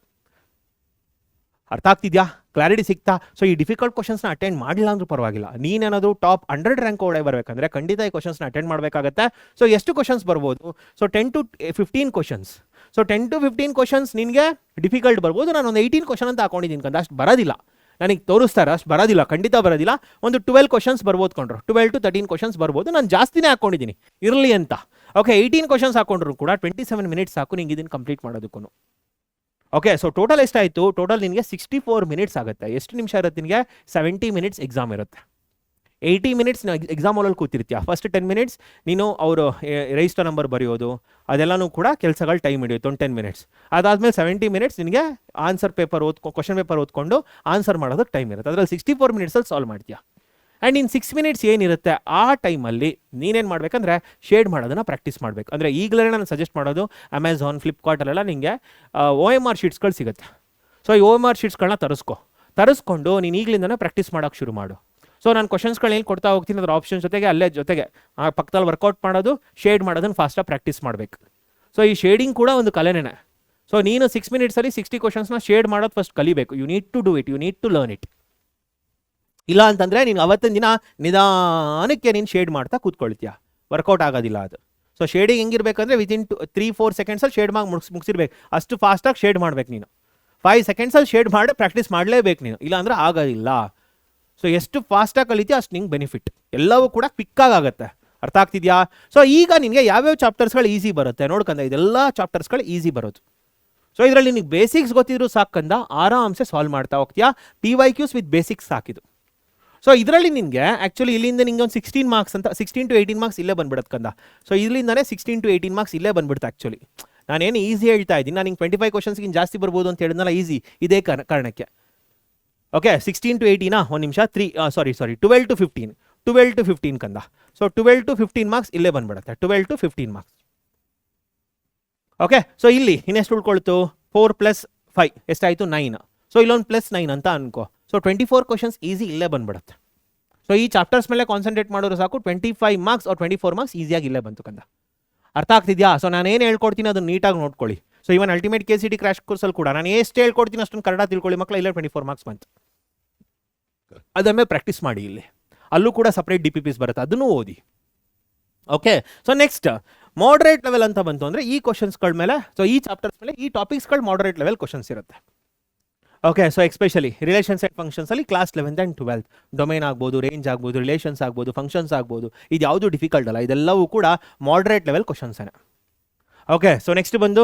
ಅರ್ಥ ಆಗ್ತಿದ್ಯಾ? ಕ್ಲಾರಿಟಿ ಸಿಗ್ತಾ? ಸೊ ಈ ಡಿಫಿಕಲ್ಟ್ ಕ್ವಶನ್ಸ್ನ ಅಟೆಂಡ್ ಮಾಡಿಲ್ಲ ಅಂದ್ರೂ ಪರವಾಗಿಲ್ಲ. ನೀನೇನಾದರೂ ಟಾಪ್ 100 ರ್ಯಾಂಕ್ ಒಳಗೆ ಬರಬೇಕಂದ್ರೆ ಖಂಡಿತ ಈ ಕ್ವಶನ್ಸ್ನ ಅಟೆಂಡ್ ಮಾಡಬೇಕಾಗತ್ತೆ. ಸೊ ಎಷ್ಟು ಕ್ವಶನ್ಸ್ ಬರ್ಬೋದು? So 10 to 15 questions. So 10 to 15 questions ನಿನಗೆ ಡಿಫಿಕಲ್ಟ್ ಬರ್ಬೋದು. ನಾನು ಒಂದು 18 ಕ್ವಶನ್ ಅಂತ ಹಾಕೊಂಡಿದ್ದೀನಿ ಕಂದ, ಅಷ್ಟು ಬರೋದಿಲ್ಲ. ನನಗೆ ತೋರಿಸ್ತಾರೆ ಅಷ್ಟು ಬರೋದಿಲ್ಲ, ಖಂಡಿತ ಬರೋದಿಲ್ಲ. ಒಂದು 12 ಕ್ವಶನ್ಸ್ ಬರ್ಬೋದು ಕೊಂಡ್ರು, 12 to 13 ಕ್ವಶನ್ಸ್ ಬರ್ಬೋದು. ನಾನು ಜಾಸ್ತಿನೇ ಹಾಕ್ಕೊಂಡಿದ್ದೀನಿ ಇರಲಿ ಅಂತ. ಓಕೆ, 18 ಕ್ವಶನ್ಸ್ ಹಾಕೊಂಡ್ರು ಕೂಡ 27 ಮಿನಿಟ್ಸ್ ಸಾಕು ನಿಂಗೆ ಇದನ್ನು ಕಂಪ್ಲೀಟ್ ಮಾಡೋದಕ್ಕೂ. ಓಕೆ, ಸೊ ಟೋಟಲ್ ಎಷ್ಟಾಯಿತು? ಟೋಟಲ್ ನಿನಗೆ 64 ಮಿನಿಟ್ಸ್ ಆಗುತ್ತೆ. ಎಷ್ಟು ನಿಮಿಷ ಇರುತ್ತೆ ನಿನಗೆ? 70 ಮಿನಿಟ್ಸ್ ಎಕ್ಸಾಮ್ ಇರುತ್ತೆ. 80 ಮಿನಿಟ್ಸ್ ಎಕ್ಸಾಮ್ ಹಾಲಲ್ಲಿ ಕೂತಿರ್ತೀಯ. ಫಸ್ಟ್ 10 ಮಿನಿಟ್ಸ್ ನೀನು ಅವರು ರಿಜಿಸ್ಟರ್ ನಂಬರ್ ಬರೆಯೋದು ಅದೆಲ್ಲನೂ ಕೂಡ ಕೆಲಸಗಳು ಟೈಮ್ ಹಿಡಿಯುತ್ತೆ, ಒಂದು 10 ಮಿನಿಟ್ಸ್. ಅದಾದಮೇಲೆ 70 ಮಿನಿಟ್ಸ್ ನಿನಗೆ ಆನ್ಸರ್ ಪೇಪರ್ ಕ್ವಶನ್ ಪೇಪರ್ ಓದ್ಕೊಂಡು ಆನ್ಸರ್ ಮಾಡೋದಕ್ಕೆ ಟೈಮ್ ಇರುತ್ತೆ. ಅದರಲ್ಲಿ 64 ಮಿನಿಟ್ಸಲ್ಲಿ ಸಾಲ್ವ್ ಮಾಡ್ತೀಯ. ಆ್ಯಂಡ್ ಇನ್ 6 ಮಿನಿಟ್ಸ್ ಏನಿರುತ್ತೆ ಆ ಟೈಮಲ್ಲಿ ನೀನೇನು ಮಾಡಬೇಕಂದ್ರೆ ಶೇಡ್ ಮಾಡೋದನ್ನು ಪ್ರಾಕ್ಟೀಸ್ ಮಾಡಬೇಕು. ಅಂದರೆ ಈಗಲೇ ನಾನು ಸಜೆಸ್ಟ್ ಮಾಡೋದು ಅಮೆಝಾನ್, ಫ್ಲಿಪ್ಕಾರ್ಟಲ್ಲೆಲ್ಲ ನಿಮಗೆ OMR ಶೀಟ್ಸ್ಗಳು ಸಿಗುತ್ತೆ. ಸೊ ಈ OMR ಶೀಟ್ಸ್ಗಳನ್ನ ತರಿಸ್ಕೊಂಡು ನೀನು ಈಗಲಿಂದನೇ ಪ್ರಾಕ್ಟೀಸ್ ಮಾಡೋಕ್ಕೆ ಶುರು ಮಾಡು. ಸೊ ನಾನು ಕ್ವಶನ್ಸ್ಗಳು ಏನು ಕೊಡ್ತಾ ಹೋಗ್ತೀನಿ ಅದರ ಆಪ್ಷನ್ ಜೊತೆಗೆ ಆ ಪಕ್ಕದಲ್ಲಿ ವರ್ಕೌಟ್ ಮಾಡೋದು, ಶೇಡ್ ಮಾಡೋದನ್ನು ಫಾಸ್ಟಾಗಿ ಪ್ರಾಕ್ಟೀಸ್ ಮಾಡಬೇಕು. ಸೊ ಈ ಶೇಡಿಂಗ್ ಕೂಡ ಒಂದು ಕಲೆನೇ. ಸೊ ನೀನು 6 ಮಿನಿಟ್ಸಲ್ಲಿ 60 ಕ್ವಶನ್ಸ್ನ ಶೇಡ್ ಮಾಡೋದು ಫಸ್ಟ್ ಕಲಿಬೇಕು. You need to do it, you need to learn it. ಇಲ್ಲ ಅಂತಂದರೆ ನೀನು ಅವತ್ತಿನ ದಿನ ನಿಧಾನಕ್ಕೆ ನೀನು ಶೇಡ್ ಮಾಡ್ತಾ ಕೂತ್ಕೊಳ್ತೀಯ, ವರ್ಕೌಟ್ ಆಗೋದಿಲ್ಲ ಅದು. ಸೊ ಶೇಡಿಂಗ್ ಹೆಂಗಿರ್ಬೇಕಂದ್ರೆ ವಿತಿನ್ 3-4 ಸೆಕೆಂಡ್ಸಲ್ಲಿ ಶೇಡ್ ಮಾಡಿ ಮುಗಿಸಿರ್ಬೇಕು. ಅಷ್ಟು ಫಾಸ್ಟಾಗಿ ಶೇಡ್ ಮಾಡ್ಬೇಕು ನೀನು. 5 ಸೆಕೆಂಡ್ಸಲ್ಲಿ ಶೇಡ್ ಮಾಡಿ ಪ್ರಾಕ್ಟೀಸ್ ಮಾಡಲೇಬೇಕು ನೀನು, ಇಲ್ಲ ಅಂದರೆ ಆಗೋದಿಲ್ಲ. ಸೊ ಎಷ್ಟು ಫಾಸ್ಟಾಗಿ ಕಲಿತೀಯ ಅಷ್ಟು ನಿಂಗೆ ಬೆನಿಫಿಟ್. ಎಲ್ಲವೂ ಕೂಡ ಕ್ವಿಕ್ಕಾಗಿ ಆಗುತ್ತೆ. ಅರ್ಥ ಆಗ್ತಿದೆಯಾ? ಸೊ ಈಗ ನಿನಗೆ ಯಾವ್ಯಾವ ಚಾಪ್ಟರ್ಸ್ಗಳು ಈಸಿ ಬರುತ್ತೆ ನೋಡ್ಕಂದ, ಇದೆಲ್ಲ ಚಾಪ್ಟರ್ಸ್ಗಳು ಈಸಿ ಬರೋದು. ಸೊ ಇದರಲ್ಲಿ ನಿನಗೆ ಬೇಸಿಕ್ಸ್ ಗೊತ್ತಿದ್ರು ಸಾಕಂದ ಆರಾಮ್ಸೆ ಸಾಲ್ವ್ ಮಾಡ್ತಾ ಹೋಗ್ತೀಯಾ. PYQs ವಿತ್ ಬೇಸಿಕ್ಸ್ ಸಾಕಿದು. ಸೊ ಇದರಲ್ಲಿ ನಿನಗೆ ಆ್ಯಕ್ಚುಲಿ ಇಲ್ಲಿಂದ ನಿಂಗೆ ಒಂದು 16 ಮಾರ್ಕ್ಸ್ ಅಂತ 16 to 18 ಮಾರ್ಕ್ಸ್ ಇಲ್ಲೇ ಬಂದ್ಬಿಡುತ್ತೆ ಕಂದ. ಸೊ ಇಲ್ಲಿಂದನೇ 16 to 18 ಮಾರ್ಕ್ಸ್ ಇಲ್ಲೇ ಬಂದ್ಬಿಡುತ್ತೆ. ಆ್ಯಕ್ಚುಲಿ ನಾನೇನು ಈಸಿ ಹೇಳ್ತಾ ಇದ್ದೀನಿ, ನಾನು ನಿಂಗೆ 25 ಕ್ವಶನ್ಸ್ಗಿಂತ ಜಾಸ್ತಿ ಬರ್ಬೋದು ಅಂತ ಹೇಳಿದ್ನಲ್ಲ ಈಸಿ, ಇದೇ ಕಾರಣಕ್ಕೆ. ಓಕೆ, 16 to 18 ಒಂದು ನಿಮಿಷ 12 to 15 ಕಂದ. ಸೊ 12 to 15 ಮಾರ್ಕ್ಸ್ ಇಲ್ಲೇ ಬಂದ್ಬಿಡುತ್ತೆ. 12 to 15 ಮಾರ್ಕ್ಸ್. ಓಕೆ, ಸೊ ಇಲ್ಲಿ ಇನ್ನೆಷ್ಟು ಉಳ್ಕೊಳ್ತು? 4 + 5 ಎಷ್ಟಾಯಿತು? 9. ಸೊ ಇಲ್ಲೊಂದು +9 ಅಂತ ಅನ್ಕೋ. ಸೊ 24 ಕ್ವಶನ್ಸ್ ಈಸಿ ಇಲ್ಲೇ ಬಂದ್ಬಿಡುತ್ತೆ. ಸೊ ಈ ಚಾಪ್ಟರ್ಸ್ ಮೇಲೆ ಕಾನ್ಸಂಟ್ರೇಟ್ ಮಾಡೋರು ಸಾಕು. 25 ಮಾರ್ಕ್ಸ್ or 24 ಮಾರ್ಕ್ಸ್ ಈಸಿಯಾಗಿ ಇಲ್ಲೇ ಬಂತು ಕಂದ. ಅರ್ಥ ಆಗ್ತಿದೆಯಾ? ಸೊ ನಾನು ಏನು ಹೇಳ್ಕೊಡ್ತೀನಿ ಅದನ್ನು ನೀಟಾಗಿ ನೋಡ್ಕೊಳ್ಳಿ. So even ultimate KCET crash ಕೋರ್ಸಲ್ಲಿ ಕೂಡ ನಾನು ಎಷ್ಟು ಹೇಳ್ಕೊಡ್ತೀನಿ ಅಷ್ಟೊಂದು ಕನ್ನಡ ತಿಳ್ಕೊಳ್ಳಿ ಮಕ್ಕಳು. ಇಲ್ಲೇ 24 ಮಾರ್ಕ್ಸ್ ಬಂತು. ಅದನ್ನೇ ಪ್ರಾಕ್ಟೀಸ್ ಮಾಡಿ. ಇಲ್ಲಿ ಅಲ್ಲೂ ಕೂಡ ಸಪ್ರೇಟ್ DPPs ಬರುತ್ತೆ, ಅದನ್ನು ಓದಿ. Okay, so next moderate level ಅಂತ ಬಂತು ಅಂದರೆ ಈ ಕ್ವಶನ್ಸ್ಗಳ ಮೇಲೆ, ಸೊ ಈ ಚಾಪ್ಟರ್ಸ್ ಮೇಲೆ ಈ ಟಾಪಿಕ್ಸ್ಗಳು ಮಾಡ್ರೇಟ್ ಲೆವೆಲ್ ಕ್ವಶನ್ಸ್ ಇರುತ್ತೆ. Okay, so especially relations and ಫಂಕ್ಷನ್ಸಲ್ಲಿ class 11th and 12th domain ಆಗ್ಬೋದು, ರೇಂಜ್ ಆಗ್ಬೋದು, ರಿಲೇಷನ್ಸ್ ಆಗ್ಬೋದು, ಫಂಕ್ಷನ್ಸ್ ಆಗ್ಬೋದು. ಇದು ಯಾವುದು ಡಿಫಿಕಲ್ಟ್ ಅಲ್ಲ, ಇದೆಲ್ಲವೂ ಕೂಡ ಮಾಡ್ರೇಟ್ ಲೆವೆಲ್ ಕ್ವಶನ್ಸೇ. ಓಕೆ, ಸೊ ನೆಕ್ಸ್ಟ್ ಬಂದು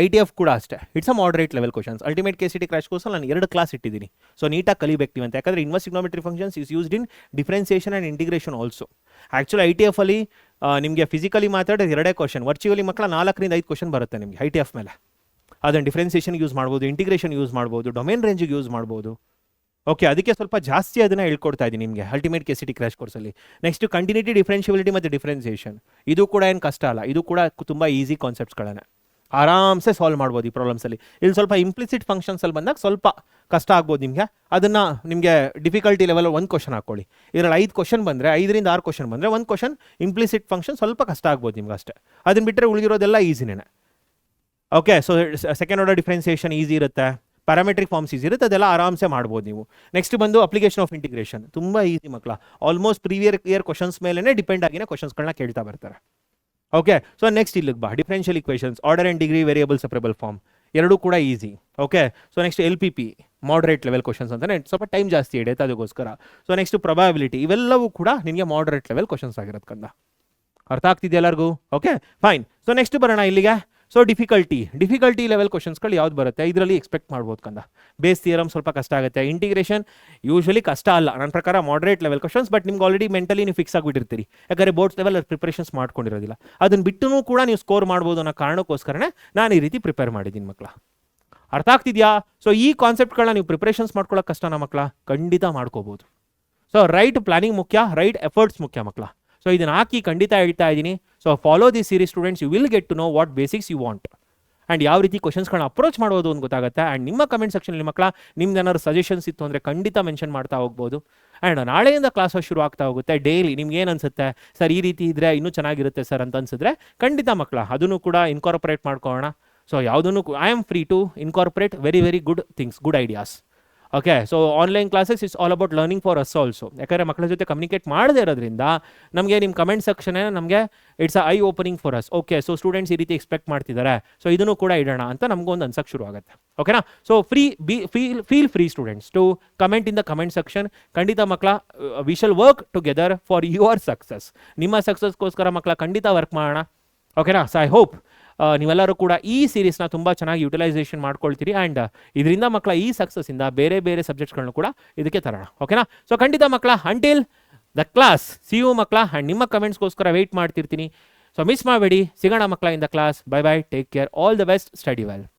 ITF ಕೂಡ ಅಷ್ಟೇ, it's a moderate level questions. Ultimate KCET crash ಕೋರ್ಸಲ್ಲಿ ನಾನು 2 ಕ್ಲಾಸ್ ಇಟ್ಟಿದ್ದೀನಿ. ಸೊ ನೀಟಾಗಿ ಕಲಿಬೇಕು ನೀವು ಅಂತ. ಯಾಕಂದರೆ inverse trigonometry functions is used in differentiation and integration also. Actually ITF ಅಲ್ಲಿ ನಿಮಗೆ ಫಿಸಿಕಲಿ ಮಾತಾಡೋದು 2 ಕ್ವಶನ್, ವರ್ಚುವಲಿ ಮಕ್ಕಳ 4 ರಿಂದ 5 ಕ್ವಶನ್ ಬರುತ್ತೆ ನಿಮಗೆ ITF ಮೇಲೆ. ಅದನ್ನು ಡಿಫ್ರೆನ್ಸಿಯೇಷನ್ ಯೂಸ್ ಮಾಡ್ಬೋದು, ಇಂಟಿಗ್ರೇಷನ್ ಯೂಸ್ ಮಾಡ್ಬೋದು, ಡೊಮೇನ್ ರೇಂಜಿಗೆ ಯೂಸ್ ಮಾಡ್ಬೋದು. ಓಕೆ, ಅದಕ್ಕೆ ಸ್ವಲ್ಪ ಜಾಸ್ತಿ ಅದನ್ನು ಹೇಳ್ಕೊಡ್ತಾ ಇದ್ದೀನಿ ನಿಮಗೆ ಅಲ್ಟಿಮೇಟ್ KCET ಕ್ರ್ಯಾಶ್ ಕೋರ್ಸಲ್ಲಿ. ನೆಕ್ಸ್ಟ್ ಕಂಟಿನ್ಯೂಟಿ, ಡಿಫ್ರೆನ್ಷಿಯಬಿಲಿಟಿ ಮತ್ತು ಡಿಫ್ರೆನ್ಸಿಯೇಷನ್, ಇದು ಕೂಡ ಏನು ಕಷ್ಟ ಅಲ್ಲ, ಇದು ಕೂಡ ತುಂಬ ಈಸಿ ಕಾನ್ಸೆಪ್ಟ್ಸ್ಗಳನ್ನೇ ಆರಾಮ್ಸೆ ಸಾಲ್ವ್ ಮಾಡ್ಬೋದು ಈ ಪ್ರಾಬ್ಲಮ್ಸಲ್ಲಿ. ಇಲ್ಲಿ ಸ್ವಲ್ಪ ಇಂಪ್ಲಿಸಿಟ್ ಫಂಕ್ಷನ್ಸಲ್ಲಿ ಬಂದಾಗ ಸ್ವಲ್ಪ ಕಷ್ಟ ಆಗ್ಬೋದು ನಿಮಗೆ. ಅದನ್ನು ನಿಮಗೆ ಡಿಫಿಕಲ್ಟಿ ಲೆವೆಲ್ 1 ಕ್ವಶನ್ ಹಾಕ್ಕೊಳ್ಳಿ. ಇದರಲ್ಲಿ 5 ಕ್ವಶನ್ ಬಂದರೆ 5ರಿಂದ 6 ಕ್ವಶನ್ ಬಂದರೆ 1 ಕ್ವಶನ್ ಇಂಪ್ಲಿಸಿಟ್ ಫಂಕ್ಷನ್ ಸ್ವಲ್ಪ ಕಷ್ಟ ಆಗ್ಬೋದು ನಿಮ್ಗೆ ಅಷ್ಟೇ. ಅದನ್ನು ಬಿಟ್ಟರೆ ಉಳಿದಿರೋದೆಲ್ಲ ಈಸಿನೇ. Okay, so second order differentiation easy ಇರುತ್ತೆ, ಪ್ಯಾರಾಮೆಟ್ರಿಕ್ ಫಾರ್ಮ್ಸ್ ಈಸಿ ಇರುತ್ತೆ, ಅದೆಲ್ಲ ಆರಾಮ್ಸೆ ಮಾಡ್ಬೋದು ನೀವು. ನೆಕ್ಸ್ಟ್ ಬಂದು ಅಪ್ಲಿಕೇಶನ್ ಆಫ್ ಇಂಟಿಗ್ರೇಷನ್, ತುಂಬ ಈಸಿ ಮಕ್ಕಳ. ಆಲ್ಮೋಸ್ಟ್ ಪ್ರೀವಿಯರ್ ಇಯರ್ ಕ್ವಶನ್ಸ್ ಮೇಲೇ ಡಿಪೆಂಡ್ ಆಗಿನೇ ಕ್ವಶನ್ಸ್ಗಳನ್ನ ಕೇಳ್ತಾ ಬರ್ತಾರೆ. ಓಕೆ, ಸೊ ನೆಕ್ಸ್ಟ್ ಇಲ್ಲಿಗೆ ಬಾ, differential equations, order and degree, variable separable form, ಎರಡೂ ಕೂಡ easy. Okay, so next LPP, moderate level questions ಅಂತಾನೆ, ಸ್ವಲ್ಪ ಟೈಮ್ ಜಾಸ್ತಿ ಹಿಡಿಯುತ್ತೆ ಅದಕ್ಕೋಸ್ಕರ. ಸೊ ನೆಕ್ಸ್ಟ್ ಪ್ರೊಬಬಿಲಿಟಿ, ಇವೆಲ್ಲವೂ ಕೂಡ ನಿಮಗೆ ಮಾಡ್ರೇಟ್ ಲೆವೆಲ್ ಕ್ವಶನ್ಸ್ ಆಗಿರೋದು ಕಂದ. ಅರ್ಥ ಆಗ್ತಿದೆಯಾ ಎಲ್ಲರಿಗೂ? Okay fine. ಸೊ ನೆಕ್ಸ್ಟ್ ಬರೋಣ ಇಲ್ಲಿಗೆ. ಸೊ ಡಿಫಿಕಲ್ಟಿ ಲೆವೆಲ್ ಕ್ವಶನ್ಸ್ಗಳು ಯಾವ್ದು ಬರುತ್ತೆ ಇದರಲ್ಲಿ ಎಕ್ಸ್ಪೆಕ್ಟ್ ಮಾಡ್ಬೋದು ಕಂದ. ಬೇಸ್ ಥಿಯರಮ್ ಸ್ವಲ್ಪ ಕಷ್ಟ ಆಗುತ್ತೆ, ಇಂಟಿಗ್ರೇಷನ್ ಯೂಶಲಿ ಕಷ್ಟ ಅಲ್ಲ ನನ್ನ ಪ್ರಕಾರ, ಮಾಡ್ರೇಟ್ ಲೆವೆಲ್ ಕ್ವಶನ್ಸ್. ಬಟ್ ನಿಮ್ಗೆ ಆಲ್ರೆಡಿ ಮೆಂಟಲಿ ನೀವು ಫಿಕ್ಸ್ ಆಗಿಬಿಟ್ಟಿರ್ತೀರಿ, ಯಾಕಂದರೆ ಬೋರ್ಡ್ಸ್ ಲೆವೆಲ್ ಪ್ರಿಪರೇಷನ್ಸ್ ಮಾಡ್ಕೊಂಡಿರೋದಿಲ್ಲ. ಅದನ್ನು ಬಿಟ್ಟು ಕೂಡ ನೀವು ಸ್ಕೋರ್ ಮಾಡ್ಬೋದು ಅನ್ನೋ ಕಾರಣಕ್ಕೋಸ್ಕರನೇ ನಾನು ಈ ರೀತಿ ಪ್ರಿಪೇರ್ ಮಾಡಿದ್ದೀನಿ ಮಕ್ಕಳ. ಅರ್ಥ ಆಗ್ತಿದೆಯಾ? ಸೊ ಈ ಕಾನ್ಸೆಪ್ಟ್ಗಳನ್ನ ನೀವು ಪ್ರಿಪರೇಷನ್ಸ್ ಮಾಡ್ಕೊಳ್ಳೋಕೆ ಕಷ್ಟನಾ ಮಕ್ಕಳ? ಖಂಡಿತ ಮಾಡ್ಕೋಬೋದು. ಸೊ ರೈಟ್ ಪ್ಲಾನಿಂಗ್ ಮುಖ್ಯ, ರೈಟ್ ಎಫರ್ಟ್ಸ್ ಮುಖ್ಯ ಮಕ್ಕಳ. ಸೊ ಇದನ್ನು ಹಾಕಿ ಖಂಡಿತ ಹೇಳ್ತಾ ಇದ್ದೀನಿ. So follow this series students, you will get to know what basics you want and ಯಾವ ರೀತಿ ಕ್ವಶನ್ಸ್ಗಳನ್ನ ಅಪ್ರೋಚ್ ಮಾಡೋದು ಅಂತ ಗೊತ್ತಾಗುತ್ತೆ. ಆ್ಯಂಡ್ ನಿಮ್ಮ ಕಮೆಂಟ್ ಸೆಕ್ಷನಲ್ಲಿ ಮಕ್ಕಳ ನಿಮ್ದು ಏನಾದ್ರು ಸಜೆಷನ್ಸ್ ಇತ್ತು ಅಂದರೆ ಖಂಡಿತ ಮೆನ್ಷನ್ ಮಾಡ್ತಾ ಹೋಗ್ಬೋದು. ಆ್ಯಂಡ್ ನಾಳೆಯಿಂದ ಕ್ಲಾಸ್ ಶುರು ಆಗ್ತಾ ಹೋಗುತ್ತೆ. ಡೈಲಿ ನಿಮ್ಗೆ ಏನು ಅನ್ಸುತ್ತೆ ಸರ್ ಈ ರೀತಿ ಇದ್ದರೆ ಇನ್ನೂ ಚೆನ್ನಾಗಿರುತ್ತೆ ಸರ್ ಅಂತ ಅನ್ಸಿದ್ರೆ ಖಂಡಿತ ಮಕ್ಕಳ ಅದನ್ನು ಕೂಡ ಇನ್ಕಾರ್ಪೊರೇಟ್ ಮಾಡ್ಕೊಳ್ಳೋಣ. ಸೊ ಯಾವುದನ್ನು I am free to incorporate very good things, good ideas. Okay, so online classes is all about learning for us also. ಯಾಕಂದರೆ ಮಕ್ಕಳ ಜೊತೆ ಕಮ್ಯುನಿಕೇಟ್ ಮಾಡದೇ ಇರೋದ್ರಿಂದ ನಮಗೆ ನಿಮ್ಮ ಕಮೆಂಟ್ ಸೆಕ್ಷನೇ ನಮಗೆ it's I opening for us. Okay, so students ಈ ರೀತಿ ಎಕ್ಸ್ಪೆಕ್ಟ್ ಮಾಡ್ತಿದ್ದಾರೆ, ಸೊ ಇದನ್ನು ಕೂಡ ಇಡೋಣ ಅಂತ ನಮಗೊಂದು ಅನ್ಸಕ್ಕೆ ಶುರು ಆಗುತ್ತೆ. ಓಕೆನಾ? So feel free students to comment in the comment section. ಖಂಡಿತ ಮಕ್ಕಳ we shall work together for your success. ನಿಮ್ಮ ಸಕ್ಸಸ್ಗೋಸ್ಕರ ಮಕ್ಕಳ ಖಂಡಿತ ವರ್ಕ್ ಮಾಡೋಣ. ಓಕೆನಾ? ಸೊ ಐ ಹೋಪ್ ನೀವೆಲ್ಲರೂ ಕೂಡ ಈ ಸೀರೀಸ್ನ ತುಂಬ ಚೆನ್ನಾಗಿ ಯುಟಿಲೈಸೇಷನ್ ಮಾಡ್ಕೊಳ್ತೀರಿ. ಆ್ಯಂಡ್ ಇದರಿಂದ ಮಕ್ಕಳ ಈ ಸಕ್ಸಸ್ಸಿಂದ ಬೇರೆ ಸಬ್ಜೆಕ್ಟ್ಸ್ಗಳನ್ನು ಕೂಡ ಇದಕ್ಕೆ ತರೋಣ. ಓಕೆನಾ? ಸೊ ಖಂಡಿತ ಮಕ್ಕಳ until the class see you ಮಕ್ಕಳ. ಆ್ಯಂಡ್ ನಿಮ್ಮ ಕಮೆಂಟ್ಸ್ಗೋಸ್ಕರ ವೆಯ್ಟ್ ಮಾಡ್ತಿರ್ತೀನಿ. ಸೊ ಮಿಸ್ ಮಾಡಬೇಡಿ. ಸಿಗೋಣ ಮಕ್ಕಳ in the class. Bye take care, all the best, study well.